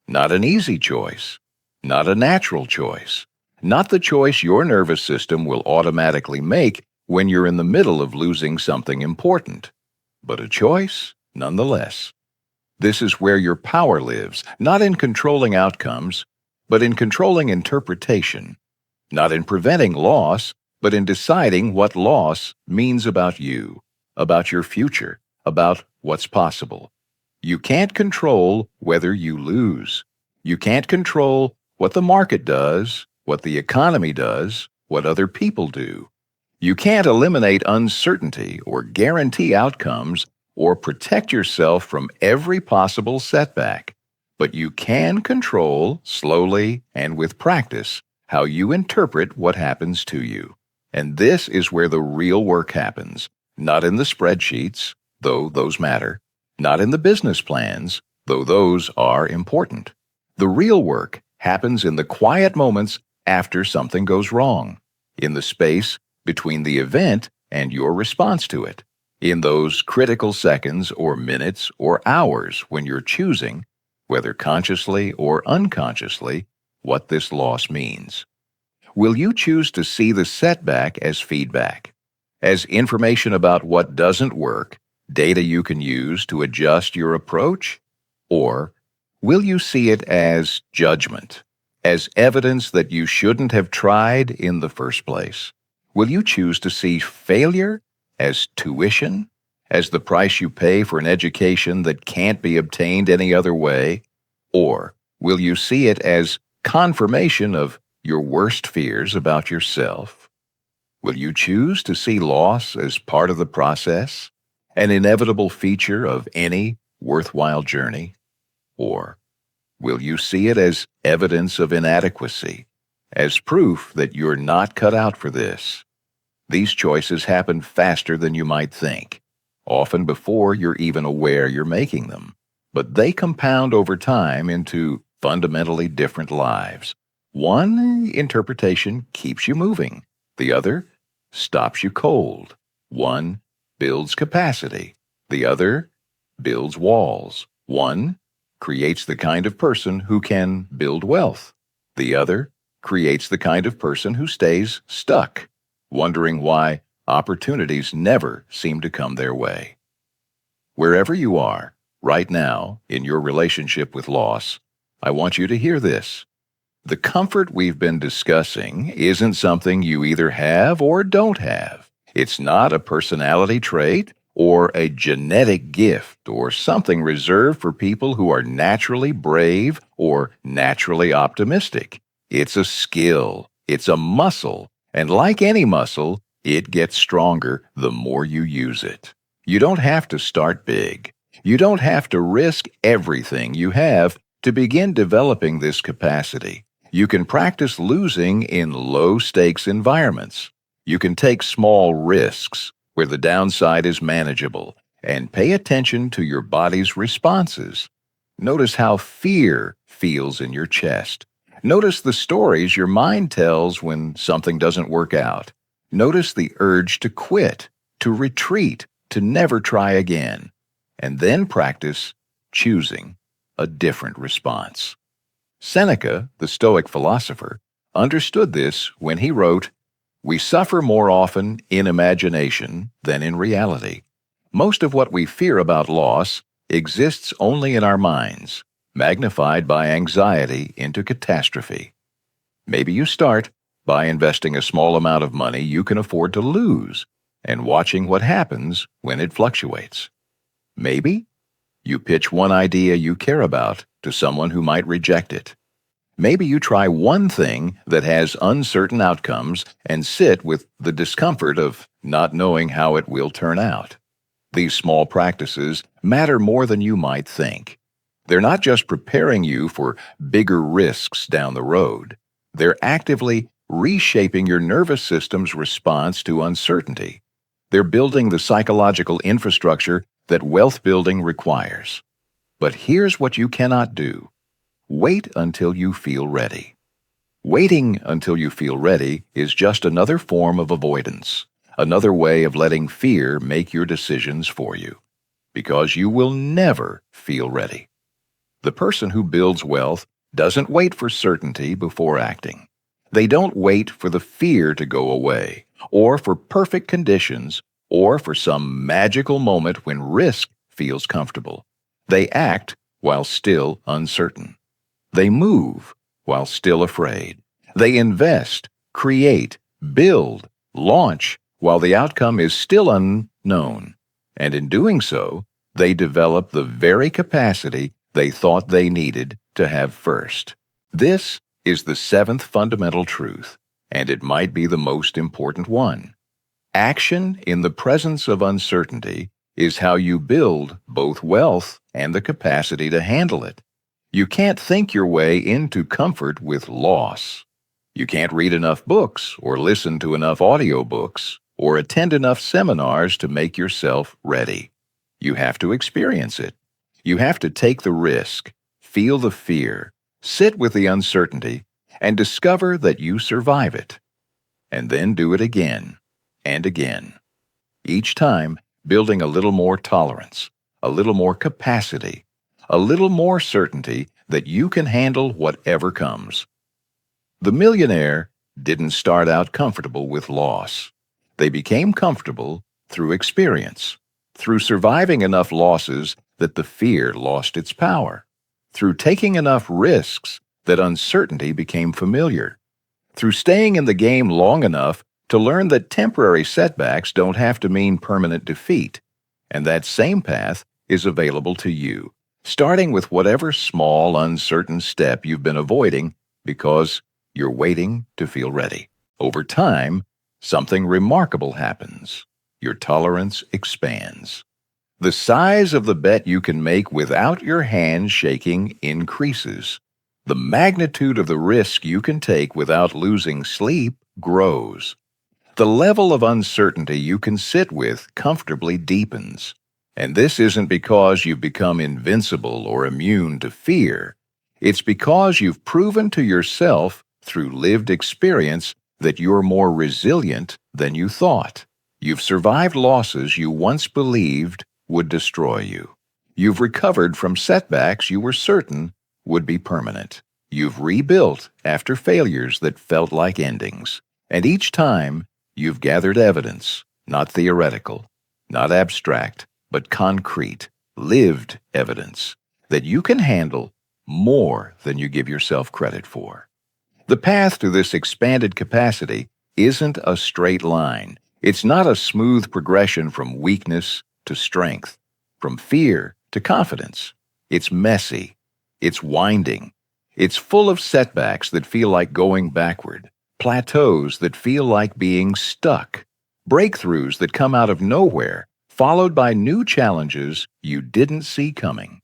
not an easy choice, not a natural choice, not the choice your nervous system will automatically make when you're in the middle of losing something important, but a choice nonetheless. This is where your power lives, not in controlling outcomes, but in controlling interpretation, not in preventing loss, but in deciding what loss means about you, about your future, about what's possible. You can't control whether you lose. You can't control what the market does, what the economy does, what other people do. You can't eliminate uncertainty or guarantee outcomes or protect yourself from every possible setback. But you can control, slowly and with practice, how you interpret what happens to you. And this is where the real work happens, not in the spreadsheets, though those matter, not in the business plans, though those are important. The real work happens in the quiet moments after something goes wrong, in the space between the event and your response to it, in those critical seconds or minutes or hours when you're choosing, whether consciously or unconsciously, what this loss means. Will you choose to see the setback as feedback, as information about what doesn't work, data you can use to adjust your approach? Or will you see it as judgment, as evidence that you shouldn't have tried in the first place? Will you choose to see failure as tuition, as the price you pay for an education that can't be obtained any other way? Or will you see it as confirmation of your worst fears about yourself? Will you choose to see loss as part of the process, an inevitable feature of any worthwhile journey? Or Will you see it as evidence of inadequacy, as proof that you're not cut out for this? These choices happen faster than you might think, often before you're even aware you're making them. But they compound over time into fundamentally different lives. One interpretation keeps you moving. The other stops you cold. One builds capacity. The other builds walls. One creates the kind of person who can build wealth. The other creates the kind of person who stays stuck, wondering why opportunities never seem to come their way. Wherever you are, right now, in your relationship with loss, I want you to hear this. The comfort we've been discussing isn't something you either have or don't have. It's not a personality trait or a genetic gift or something reserved for people who are naturally brave or naturally optimistic. It's a skill. It's a muscle. And like any muscle, it gets stronger the more you use it. You don't have to start big. You don't have to risk everything you have to begin developing this capacity. You can practice losing in low-stakes environments. You can take small risks where the downside is manageable and pay attention to your body's responses. Notice how fear feels in your chest. Notice the stories your mind tells when something doesn't work out. Notice the urge to quit, to retreat, to never try again. And then practice choosing a different response. Seneca, the Stoic philosopher, understood this when he wrote, "We suffer more often in imagination than in reality. Most of what we fear about loss exists only in our minds, magnified by anxiety into catastrophe." Maybe you start by investing a small amount of money you can afford to lose and watching what happens when it fluctuates. Maybe you pitch one idea you care about to someone who might reject it. Maybe you try one thing that has uncertain outcomes and sit with the discomfort of not knowing how it will turn out. These small practices matter more than you might think. They're not just preparing you for bigger risks down the road. They're actively reshaping your nervous system's response to uncertainty. They're building the psychological infrastructure that wealth building requires. But here's what you cannot do. Wait until you feel ready. Waiting until you feel ready is just another form of avoidance, another way of letting fear make your decisions for you, because you will never feel ready. The person who builds wealth doesn't wait for certainty before acting. They don't wait for the fear to go away, or for perfect conditions, or for some magical moment when risk feels comfortable. They act while still uncertain. They move while still afraid. They invest, create, build, launch while the outcome is still unknown. And in doing so, they develop the very capacity they thought they needed to have first. This is the seventh fundamental truth, and it might be the most important one. Action in the presence of uncertainty is how you build both wealth and the capacity to handle it. You can't think your way into comfort with loss. You can't read enough books or listen to enough audiobooks or attend enough seminars to make yourself ready. You have to experience it. You have to take the risk, feel the fear, sit with the uncertainty, and discover that you survive it. And then do it again and again. Each time, building a little more tolerance, a little more capacity, a little more certainty that you can handle whatever comes. The millionaire didn't start out comfortable with loss. They became comfortable through experience, through surviving enough losses that the fear lost its power, through taking enough risks that uncertainty became familiar, through staying in the game long enough to learn that temporary setbacks don't have to mean permanent defeat, and that same path is available to you, starting with whatever small, uncertain step you've been avoiding because you're waiting to feel ready. Over time, something remarkable happens. Your tolerance expands. The size of the bet you can make without your hands shaking increases. The magnitude of the risk you can take without losing sleep grows. The level of uncertainty you can sit with comfortably deepens. And this isn't because you've become invincible or immune to fear. It's because you've proven to yourself through lived experience that you're more resilient than you thought. You've survived losses you once believed would destroy you. You've recovered from setbacks you were certain would be permanent. You've rebuilt after failures that felt like endings. And each time, you've gathered evidence, not theoretical, not abstract, but concrete, lived evidence, that you can handle more than you give yourself credit for. The path to this expanded capacity isn't a straight line. It's not a smooth progression from weakness to strength, from fear to confidence. It's messy. It's winding. It's full of setbacks that feel like going backward, plateaus that feel like being stuck, breakthroughs that come out of nowhere, followed by new challenges you didn't see coming.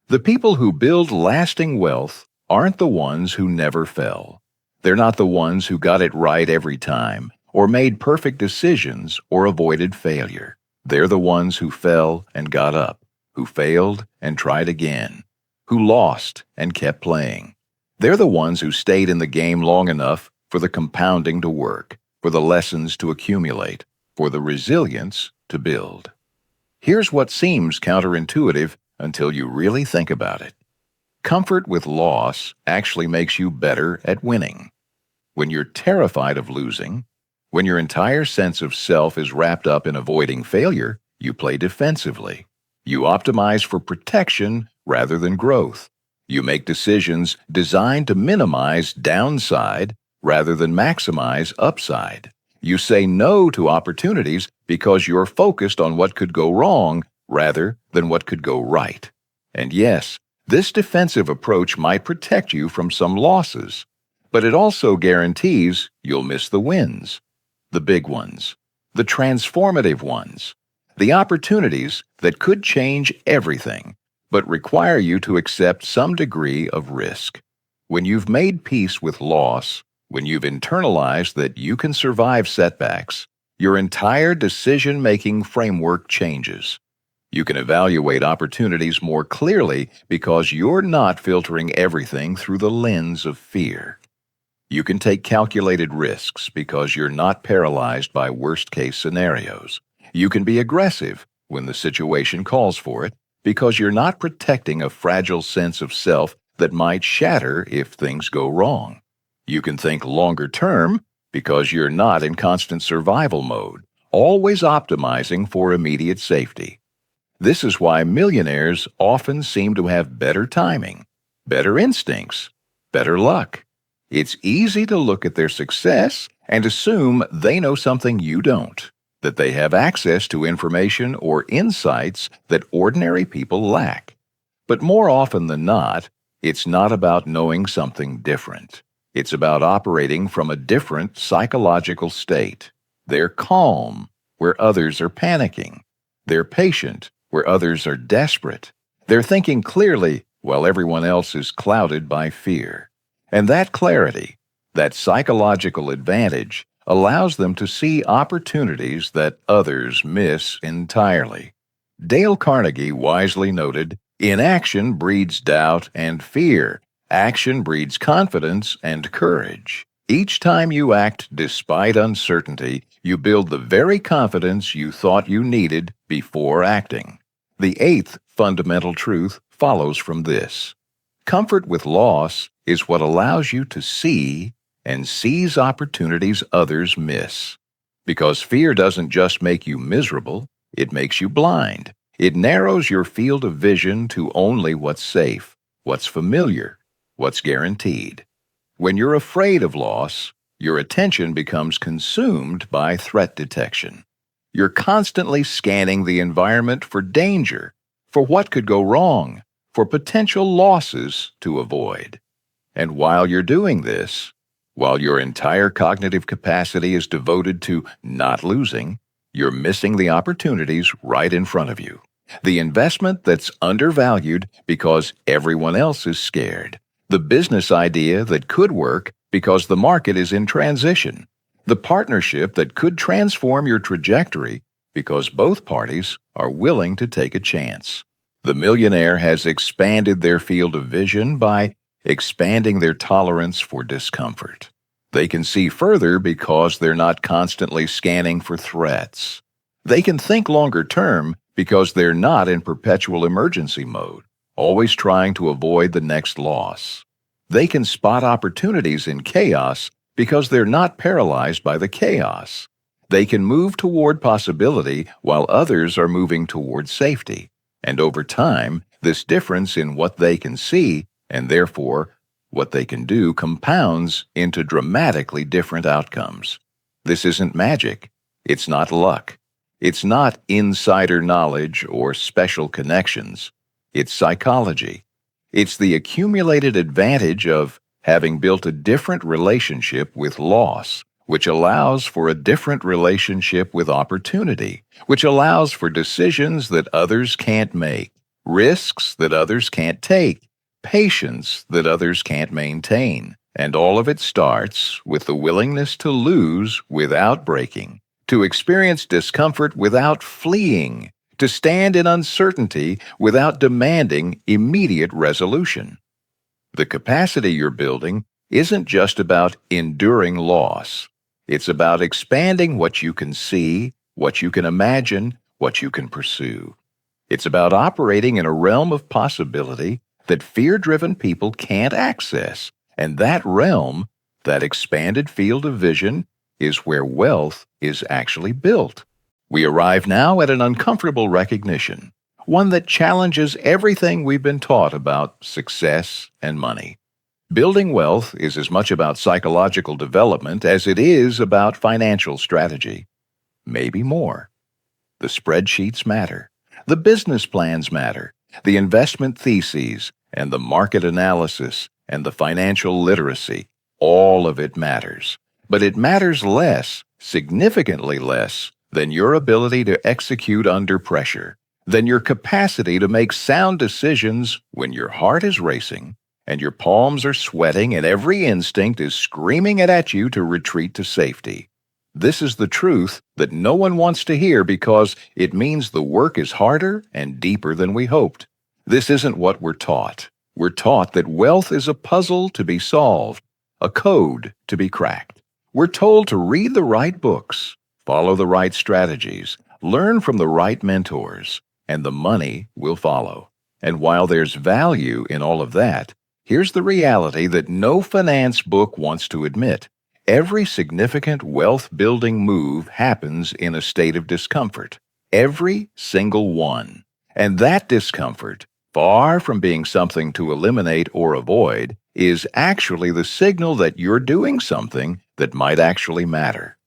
The people who build lasting wealth aren't the ones who never fell. They're not the ones who got it right every time, or made perfect decisions, or avoided failure. They're the ones who fell and got up, who failed and tried again, who lost and kept playing. They're the ones who stayed in the game long enough for the compounding to work, for the lessons to accumulate, for the resilience to build. Here's what seems counterintuitive until you really think about it. Comfort with loss actually makes you better at winning. When you're terrified of losing, when your entire sense of self is wrapped up in avoiding failure, you play defensively. You optimize for protection rather than growth. You make decisions designed to minimize downside rather than maximize upside. You say no to opportunities because you're focused on what could go wrong rather than what could go right. And yes, this defensive approach might protect you from some losses, but it also guarantees you'll miss the wins, the big ones, the transformative ones, the opportunities that could change everything, but require you to accept some degree of risk. When you've made peace with loss, when you've internalized that you can survive setbacks, your entire decision-making framework changes. You can evaluate opportunities more clearly because you're not filtering everything through the lens of fear. You can take calculated risks because you're not paralyzed by worst-case scenarios. You can be aggressive when the situation calls for it because you're not protecting a fragile sense of self that might shatter if things go wrong. You can think longer term because you're not in constant survival mode, always optimizing for immediate safety. This is why millionaires often seem to have better timing, better instincts, better luck. It's easy to look at their success and assume they know something you don't, that they have access to information or insights that ordinary people lack. But more often than not, it's not about knowing something different. It's about operating from a different psychological state. They're calm where others are panicking. They're patient where others are desperate. They're thinking clearly while everyone else is clouded by fear. And that clarity, that psychological advantage, allows them to see opportunities that others miss entirely. Dale Carnegie wisely noted, "Inaction breeds doubt and fear. Action breeds confidence and courage." Each time you act despite uncertainty, you build the very confidence you thought you needed before acting. The eighth fundamental truth follows from this. Comfort with loss is what allows you to see and seize opportunities others miss. Because fear doesn't just make you miserable, it makes you blind. It narrows your field of vision to only what's safe, what's familiar, what's guaranteed. When you're afraid of loss, your attention becomes consumed by threat detection. You're constantly scanning the environment for danger, for what could go wrong, for potential losses to avoid. And while you're doing this, while your entire cognitive capacity is devoted to not losing, you're missing the opportunities right in front of you. The investment that's undervalued because everyone else is scared. The business idea that could work because the market is in transition. The partnership that could transform your trajectory because both parties are willing to take a chance. The millionaire has expanded their field of vision by expanding their tolerance for discomfort. They can see further because they're not constantly scanning for threats. They can think longer term because they're not in perpetual emergency mode, always trying to avoid the next loss. They can spot opportunities in chaos because they're not paralyzed by the chaos. They can move toward possibility while others are moving toward safety. And over time, this difference in what they can see, and therefore what they can do, compounds into dramatically different outcomes. This isn't magic. It's not luck. It's not insider knowledge or special connections. It's psychology. It's the accumulated advantage of having built a different relationship with loss, which allows for a different relationship with opportunity, which allows for decisions that others can't make, risks that others can't take, patience that others can't maintain. And all of it starts with the willingness to lose without breaking, to experience discomfort without fleeing, to stand in uncertainty without demanding immediate resolution. The capacity you're building isn't just about enduring loss. It's about expanding what you can see, what you can imagine, what you can pursue. It's about operating in a realm of possibility that fear-driven people can't access. And that realm, that expanded field of vision, is where wealth is actually built. We arrive now at an uncomfortable recognition, one that challenges everything we've been taught about success and money. Building wealth is as much about psychological development as it is about financial strategy. Maybe more. The spreadsheets matter. The business plans matter. The investment theses and the market analysis and the financial literacy, all of it matters. But it matters less, significantly less, than your ability to execute under pressure, than your capacity to make sound decisions when your heart is racing and your palms are sweating and every instinct is screaming at you to retreat to safety. This is the truth that no one wants to hear because it means the work is harder and deeper than we hoped. This isn't what we're taught. We're taught that wealth is a puzzle to be solved, a code to be cracked. We're told to read the right books, follow the right strategies, learn from the right mentors, and the money will follow. And while there's value in all of that, here's the reality that no finance book wants to admit. Every significant wealth-building move happens in a state of discomfort. Every single one. And that discomfort, far from being something to eliminate or avoid, is actually the signal that you're doing something that might actually matter.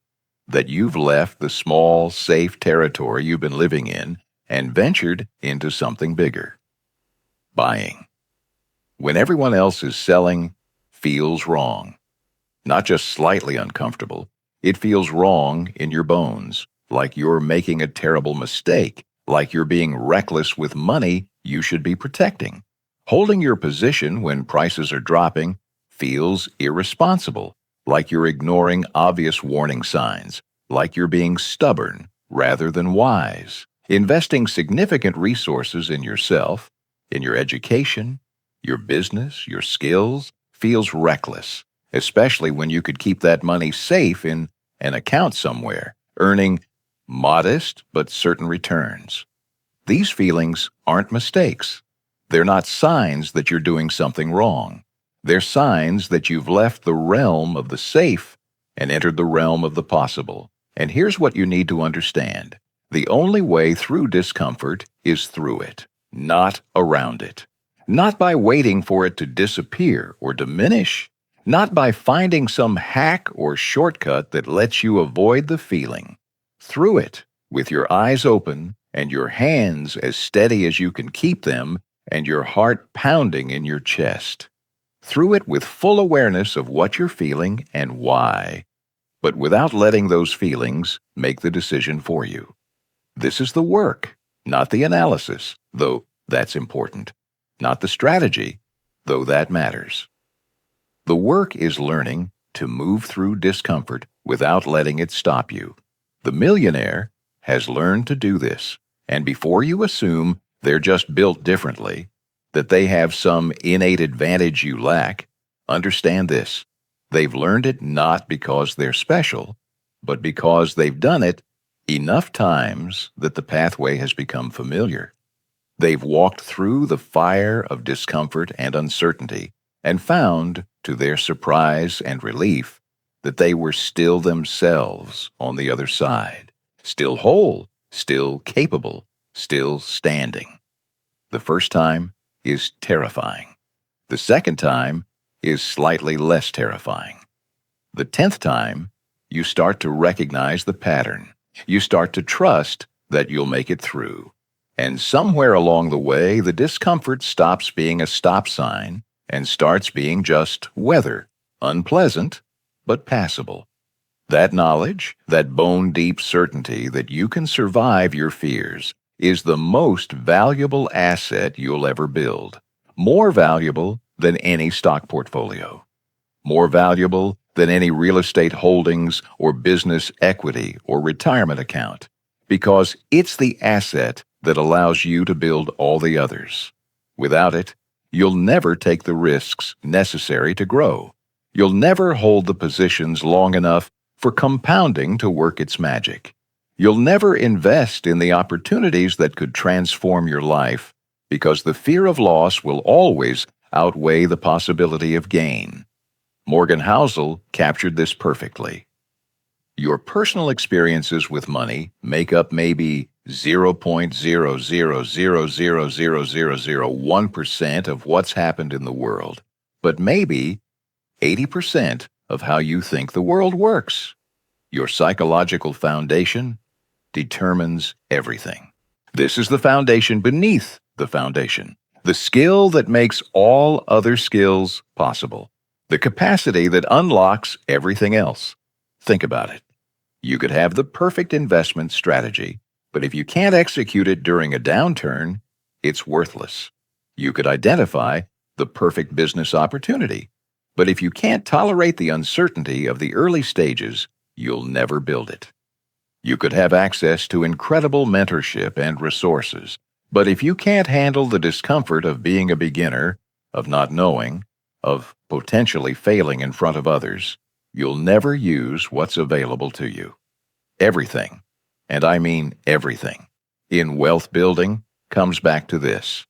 That you've left the small, safe territory you've been living in and ventured into something bigger. Buying. When everyone else is selling, feels wrong. Not just slightly uncomfortable, it feels wrong in your bones, like you're making a terrible mistake, like you're being reckless with money you should be protecting. Holding your position when prices are dropping feels irresponsible, like you're ignoring obvious warning signs, like you're being stubborn rather than wise. Investing significant resources in yourself, in your education, your business, your skills, feels reckless, especially when you could keep that money safe in an account somewhere, earning modest but certain returns. These feelings aren't mistakes. They're not signs that you're doing something wrong. They're signs that you've left the realm of the safe and entered the realm of the possible. And here's what you need to understand. The only way through discomfort is through it, not around it. Not by waiting for it to disappear or diminish. Not by finding some hack or shortcut that lets you avoid the feeling. Through it, with your eyes open and your hands as steady as you can keep them and your heart pounding in your chest. Through it with full awareness of what you're feeling and why, but without letting those feelings make the decision for you. This is the work. Not the analysis, though that's important. Not the strategy, though that matters. The work is learning to move through discomfort without letting it stop you. The millionaire has learned to do this, and before you assume they're just built differently, that they have some innate advantage you lack, understand this. They've learned it not because they're special, but because they've done it enough times that the pathway has become familiar. They've walked through the fire of discomfort and uncertainty and found, to their surprise and relief, that they were still themselves on the other side, still whole, still capable, still standing. The first time is terrifying. The second time is slightly less terrifying. The 10th time, you start to recognize the pattern. You start to trust that you'll make it through. And somewhere along the way, the discomfort stops being a stop sign and starts being just weather, unpleasant, but passable. That knowledge, that bone-deep certainty that you can survive your fears, is the most valuable asset you'll ever build. More valuable than any stock portfolio. More valuable than any real estate holdings or business equity or retirement account, because it's the asset that allows you to build all the others. Without it, you'll never take the risks necessary to grow. You'll never hold the positions long enough for compounding to work its magic. You'll never invest in the opportunities that could transform your life, because the fear of loss will always outweigh the possibility of gain. Morgan Housel captured this perfectly. Your personal experiences with money make up maybe 0.000000001% of what's happened in the world, but maybe 80% of how you think the world works. Your psychological foundation determines everything. This is the foundation beneath the foundation, the skill that makes all other skills possible, the capacity that unlocks everything else. Think about it. You could have the perfect investment strategy, but if you can't execute it during a downturn, it's worthless. You could identify the perfect business opportunity, but if you can't tolerate the uncertainty of the early stages, you'll never build it. You could have access to incredible mentorship and resources, but if you can't handle the discomfort of being a beginner, of not knowing, of potentially failing in front of others, you'll never use what's available to you. Everything, and I mean everything, in wealth building comes back to this: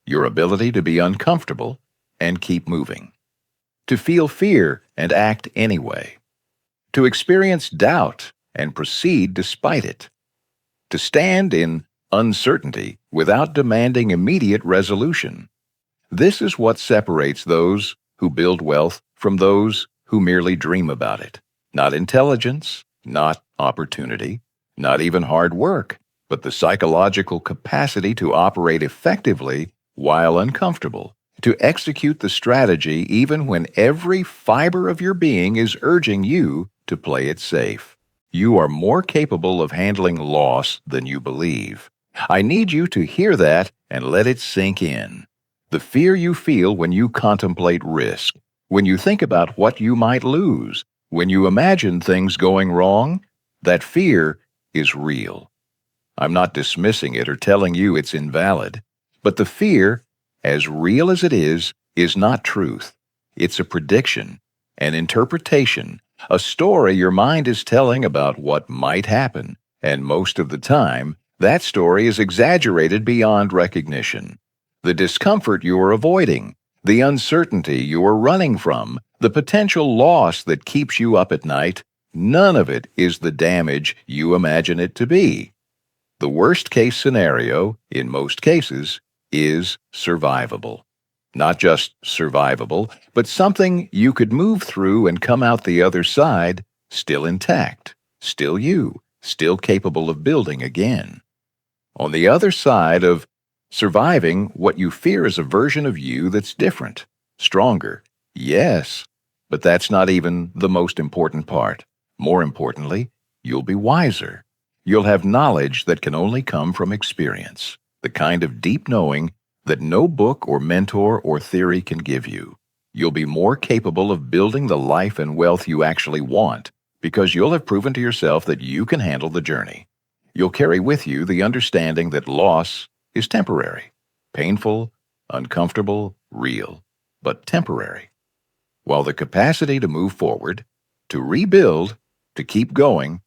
your ability to be uncomfortable and keep moving, to feel fear and act anyway, to experience doubt and proceed despite it, to stand in uncertainty without demanding immediate resolution. This is what separates those who build wealth from those who merely dream about it. Not intelligence, not opportunity, not even hard work, but the psychological capacity to operate effectively while uncomfortable, to execute the strategy even when every fiber of your being is urging you to play it safe. You are more capable of handling loss than you believe. I need you to hear that and let it sink in. The fear you feel when you contemplate risk, when you think about what you might lose, when you imagine things going wrong, that fear is real. I'm not dismissing it or telling you it's invalid, but the fear, as real as it is not truth. It's a prediction, an interpretation, a story your mind is telling about what might happen, and most of the time, that story is exaggerated beyond recognition. The discomfort you are avoiding, the uncertainty you are running from, the potential loss that keeps you up at night, none of it is the damage you imagine it to be. The worst-case scenario, in most cases, is survivable. Not just survivable, but something you could move through and come out the other side still intact, still you, still capable of building again. On the other side of surviving, what you fear is a version of you that's different, stronger. Yes, but that's not even the most important part. More importantly, you'll be wiser. You'll have knowledge that can only come from experience, the kind of deep knowing that no book or mentor or theory can give you. You'll be more capable of building the life and wealth you actually want because you'll have proven to yourself that you can handle the journey. You'll carry with you the understanding that loss is temporary, painful, uncomfortable, real, but temporary, while the capacity to move forward, to rebuild, to keep going,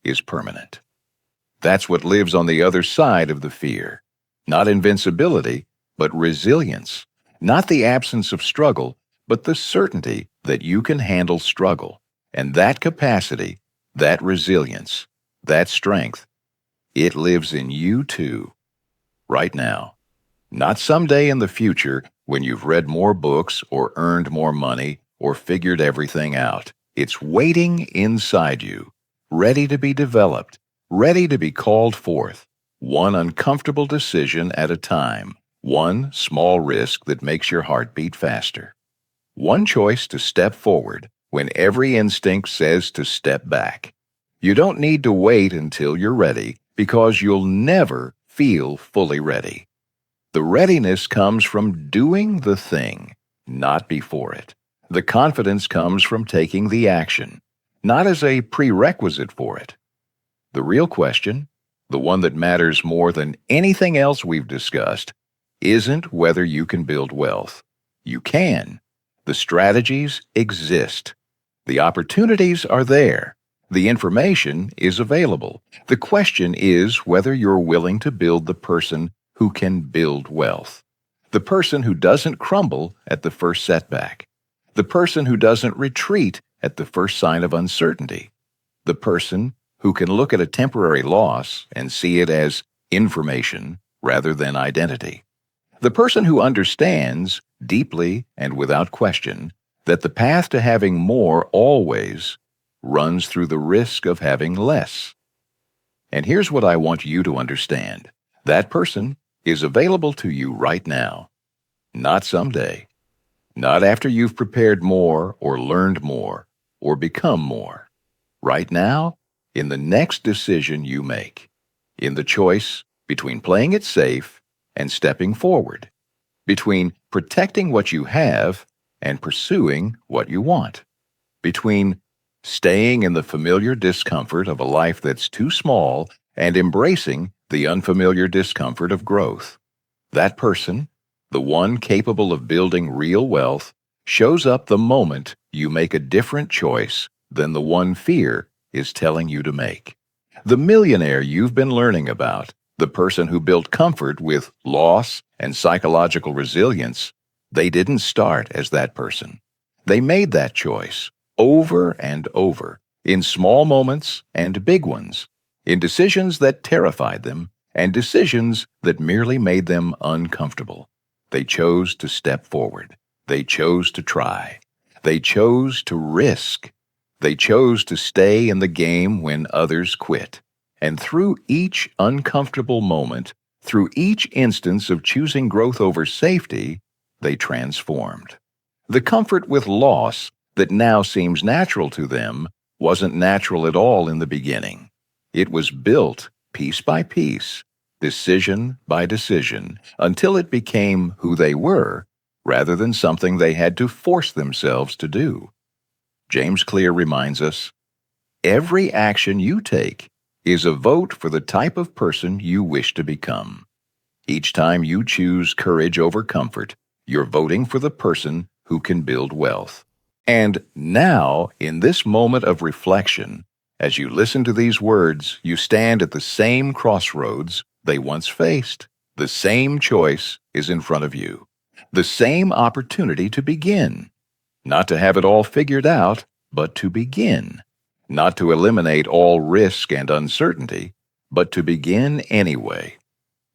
is permanent. That's what lives on the other side of the fear. Not invincibility, but resilience. Not the absence of struggle, but the certainty that you can handle struggle. And that capacity, that resilience, that strength, it lives in you too, right now. Not someday in the future when you've read more books or earned more money or figured everything out. It's waiting inside you, ready to be developed, ready to be called forth, one uncomfortable decision at a time, one small risk that makes your heart beat faster, one choice to step forward when every instinct says to step back. You don't need to wait until you're ready because you'll never feel fully ready. The readiness comes from doing the thing, not before it. The confidence comes from taking the action, not as a prerequisite for it. The real question, the one that matters more than anything else we've discussed, isn't whether you can build wealth. You can. The strategies exist. The opportunities are there. The information is available. The question is whether you're willing to build the person who can build wealth. The person who doesn't crumble at the first setback. The person who doesn't retreat at the first sign of uncertainty. The person who can look at a temporary loss and see it as information rather than identity. The person who understands, deeply and without question, that the path to having more always runs through the risk of having less. And here's what I want you to understand. That person is available to you right now, not someday, not after you've prepared more or learned more or become more. Right now, in the next decision you make, in the choice between playing it safe and stepping forward, between protecting what you have and pursuing what you want, between staying in the familiar discomfort of a life that's too small and embracing the unfamiliar discomfort of growth. That person, the one capable of building real wealth, shows up the moment you make a different choice than the one fear is telling you to make. The millionaire you've been learning about, the person who built comfort with loss and psychological resilience, they didn't start as that person. They made that choice over and over, in small moments and big ones, in decisions that terrified them and decisions that merely made them uncomfortable. They chose to step forward. They chose to try. They chose to risk. They chose to stay in the game when others quit. And through each uncomfortable moment, through each instance of choosing growth over safety, they transformed. The comfort with loss that now seems natural to them wasn't natural at all in the beginning. It was built piece by piece, decision by decision, until it became who they were, rather than something they had to force themselves to do. James Clear reminds us, every action you take is a vote for the type of person you wish to become. Each time you choose courage over comfort, you're voting for the person who can build wealth. And now, in this moment of reflection, as you listen to these words, you stand at the same crossroads they once faced. The same choice is in front of you. The same opportunity to begin. Not to have it all figured out, but to begin. Not to eliminate all risk and uncertainty, but to begin anyway.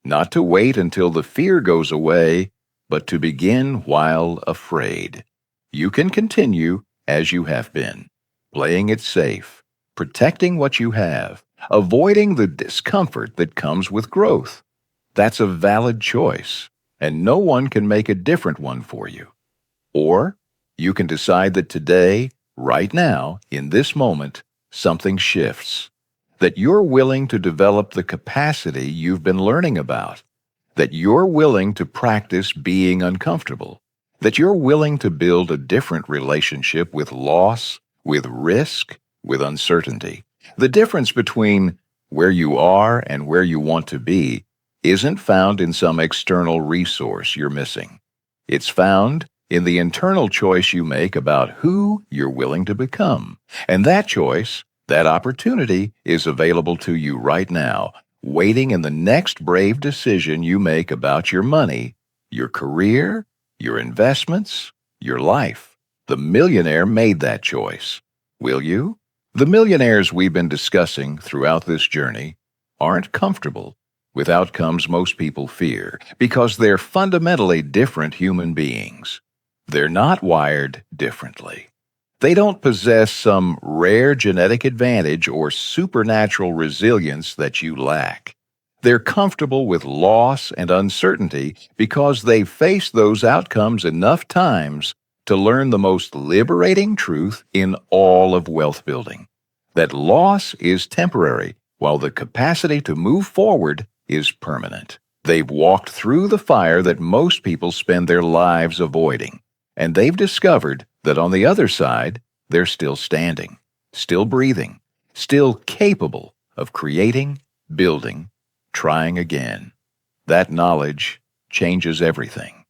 Not to wait until the fear goes away, but to begin while afraid. You can continue as you have been, playing it safe, protecting what you have, avoiding the discomfort that comes with growth. That's a valid choice, and no one can make a different one for you. Or you can decide that today, right now, in this moment, something shifts. that you're willing to develop the capacity you've been learning about, that you're willing to practice being uncomfortable, that you're willing to build a different relationship with loss, with risk, with uncertainty. The difference between where you are and where you want to be isn't found in some external resource you're missing. It's found in the internal choice you make about who you're willing to become. And that choice, that opportunity, is available to you right now, waiting in the next brave decision you make about your money, your career, your investments, your life. The millionaire made that choice. Will you? The millionaires we've been discussing throughout this journey aren't comfortable with outcomes most people fear because they're fundamentally different human beings. They're not wired differently. They don't possess some rare genetic advantage or supernatural resilience that you lack. They're comfortable with loss and uncertainty because they've faced those outcomes enough times to learn the most liberating truth in all of wealth building: that loss is temporary, while the capacity to move forward is permanent. They've walked through the fire that most people spend their lives avoiding, and they've discovered that on the other side, they're still standing, still breathing, still capable of creating, building, trying again. That knowledge changes everything.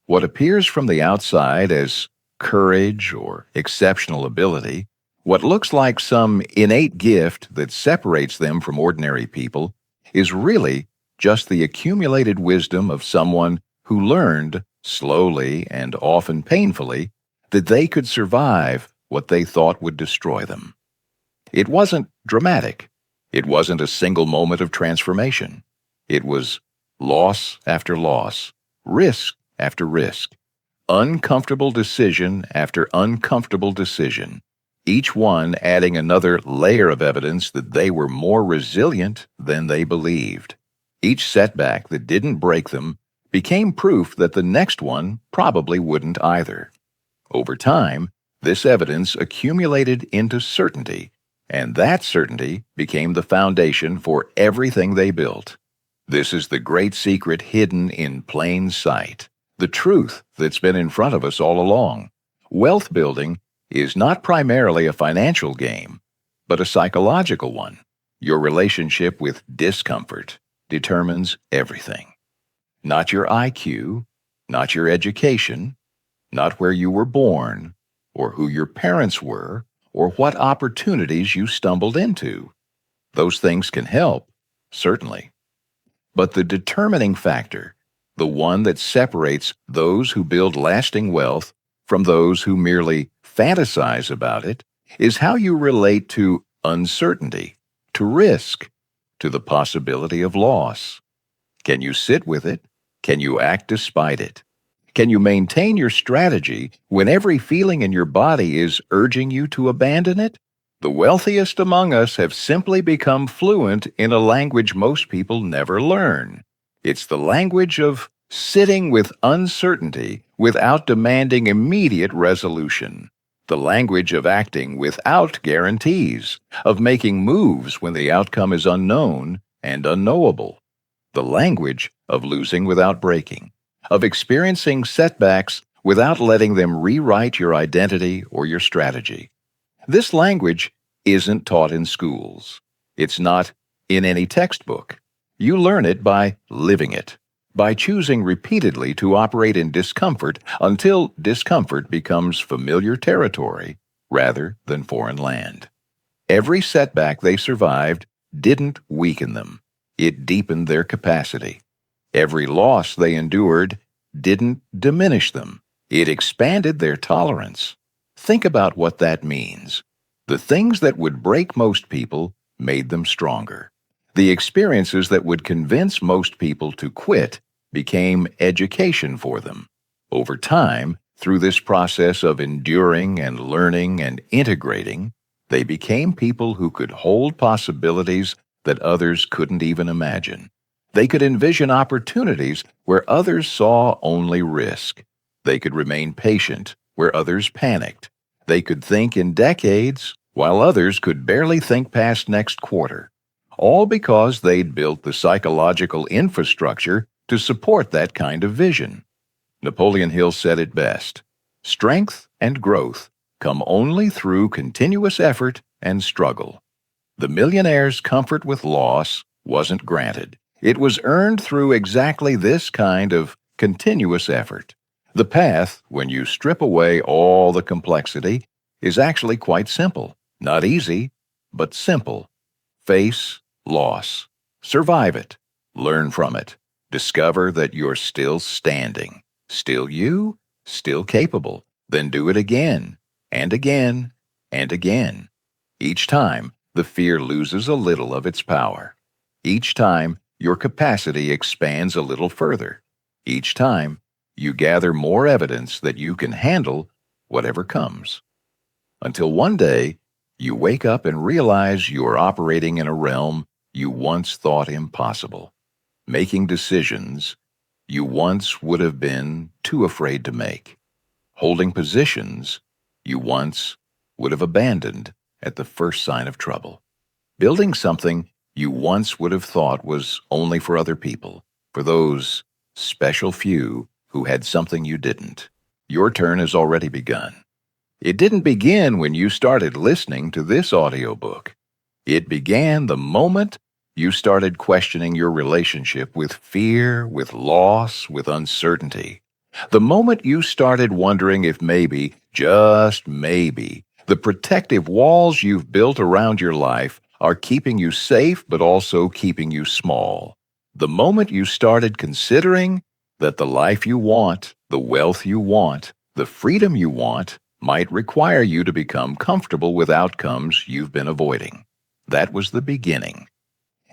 What appears from the outside as courage or exceptional ability, what looks like some innate gift that separates them from ordinary people, is really just the accumulated wisdom of someone who learned, slowly and often painfully, that they could survive what they thought would destroy them. It wasn't dramatic. It wasn't a single moment of transformation. It was loss after loss, risk after risk, uncomfortable decision after uncomfortable decision, each one adding another layer of evidence that they were more resilient than they believed. Each setback that didn't break them became proof that the next one probably wouldn't either. Over time, this evidence accumulated into certainty, and that certainty became the foundation for everything they built. This is the great secret hidden in plain sight, the truth that's been in front of us all along. Wealth building is not primarily a financial game, but a psychological one. Your relationship with discomfort determines everything. Not your IQ, not your education, not where you were born, or who your parents were, or what opportunities you stumbled into. Those things can help, certainly. But the determining factor, the one that separates those who build lasting wealth from those who merely fantasize about it, is how you relate to uncertainty, to risk, to the possibility of loss. Can you sit with it? Can you act despite it? Can you maintain your strategy when every feeling in your body is urging you to abandon it? The wealthiest among us have simply become fluent in a language most people never learn. It's the language of sitting with uncertainty without demanding immediate resolution. The language of acting without guarantees, of making moves when the outcome is unknown and unknowable. The language of losing without breaking, of experiencing setbacks without letting them rewrite your identity or your strategy. This language isn't taught in schools. It's not in any textbook. You learn it by living it, by choosing repeatedly to operate in discomfort until discomfort becomes familiar territory rather than foreign land. Every setback they survived didn't weaken them. It deepened their capacity. Every loss they endured didn't diminish them. It expanded their tolerance. Think about what that means. The things that would break most people made them stronger. The experiences that would convince most people to quit became education for them. Over time, through this process of enduring and learning and integrating, they became people who could hold possibilities that others couldn't even imagine. They could envision opportunities where others saw only risk. They could remain patient where others panicked. They could think in decades while others could barely think past next quarter, all because they'd built the psychological infrastructure to support that kind of vision. Napoleon Hill said it best: strength and growth come only through continuous effort and struggle. The millionaire's comfort with loss wasn't granted. It was earned through exactly this kind of continuous effort. The path, when you strip away all the complexity, is actually quite simple. Not easy, but simple. Face loss. Survive it. Learn from it. Discover that you're still standing. Still you, still capable. Then do it again, and again, and again. Each time, the fear loses a little of its power. Each time, your capacity expands a little further. Each time, you gather more evidence that you can handle whatever comes. Until one day, you wake up and realize you're operating in a realm you once thought impossible, making decisions you once would have been too afraid to make, holding positions you once would have abandoned at the first sign of trouble, building something you once would have thought was only for other people, for those special few who had something you didn't. Your turn has already begun. It didn't begin when you started listening to this audiobook. It began the moment you started questioning your relationship with fear, with loss, with uncertainty. The moment you started wondering if maybe, just maybe, the protective walls you've built around your life are keeping you safe but also keeping you small. The moment you started considering that the life you want, the wealth you want, the freedom you want, might require you to become comfortable with outcomes you've been avoiding. That was the beginning.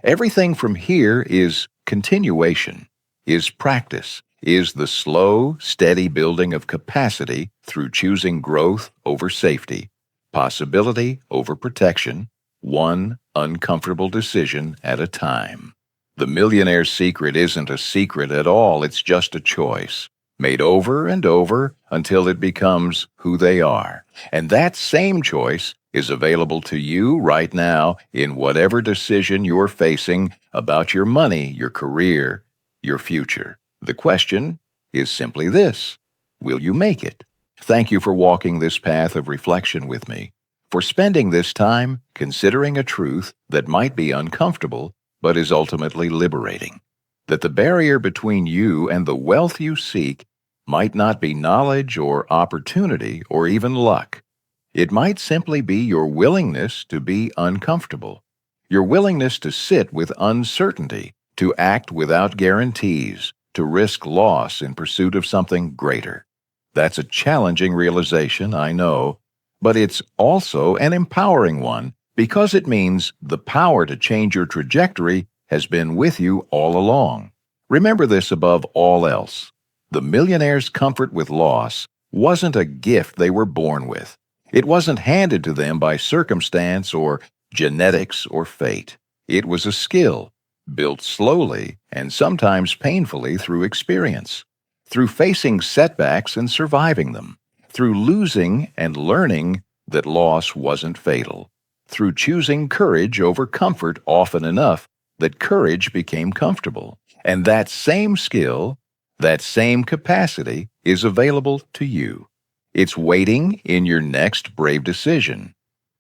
Everything from here is continuation, is practice, is the slow, steady building of capacity through choosing growth over safety, possibility over protection, one uncomfortable decision at a time. The millionaire's secret isn't a secret at all, it's just a choice, made over and over until it becomes who they are. And that same choice is available to you right now in whatever decision you're facing about your money, your career, your future. The question is simply this: will you make it? Thank you for walking this path of reflection with me, for spending this time considering a truth that might be uncomfortable but is ultimately liberating. That the barrier between you and the wealth you seek might not be knowledge or opportunity or even luck. It might simply be your willingness to be uncomfortable, your willingness to sit with uncertainty, to act without guarantees, to risk loss in pursuit of something greater. That's a challenging realization, I know, but it's also an empowering one because it means the power to change your trajectory has been with you all along. Remember this above all else: the millionaire's comfort with loss wasn't a gift they were born with. It wasn't handed to them by circumstance or genetics or fate. It was a skill, built slowly and sometimes painfully through experience, through facing setbacks and surviving them, through losing and learning that loss wasn't fatal, through choosing courage over comfort often enough that courage became comfortable. And that same skill, that same capacity is available to you. It's waiting in your next brave decision,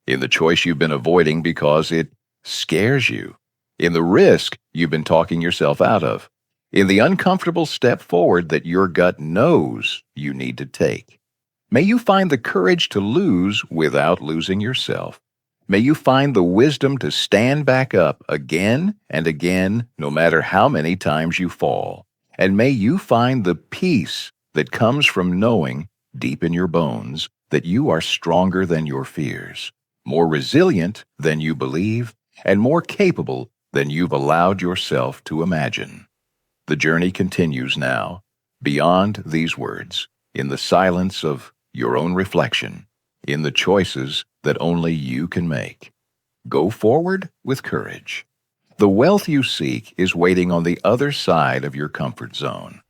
in the choice you've been avoiding because it scares you, in the risk you've been talking yourself out of, in the uncomfortable step forward that your gut knows you need to take. May you find the courage to lose without losing yourself. May you find the wisdom to stand back up again and again, no matter how many times you fall. And may you find the peace that comes from knowing, deep in your bones, that you are stronger than your fears, more resilient than you believe, and more capable than you've allowed yourself to imagine. The journey continues now, beyond these words, in the silence of your own reflection, in the choices that only you can make. Go forward with courage. The wealth you seek is waiting on the other side of your comfort zone.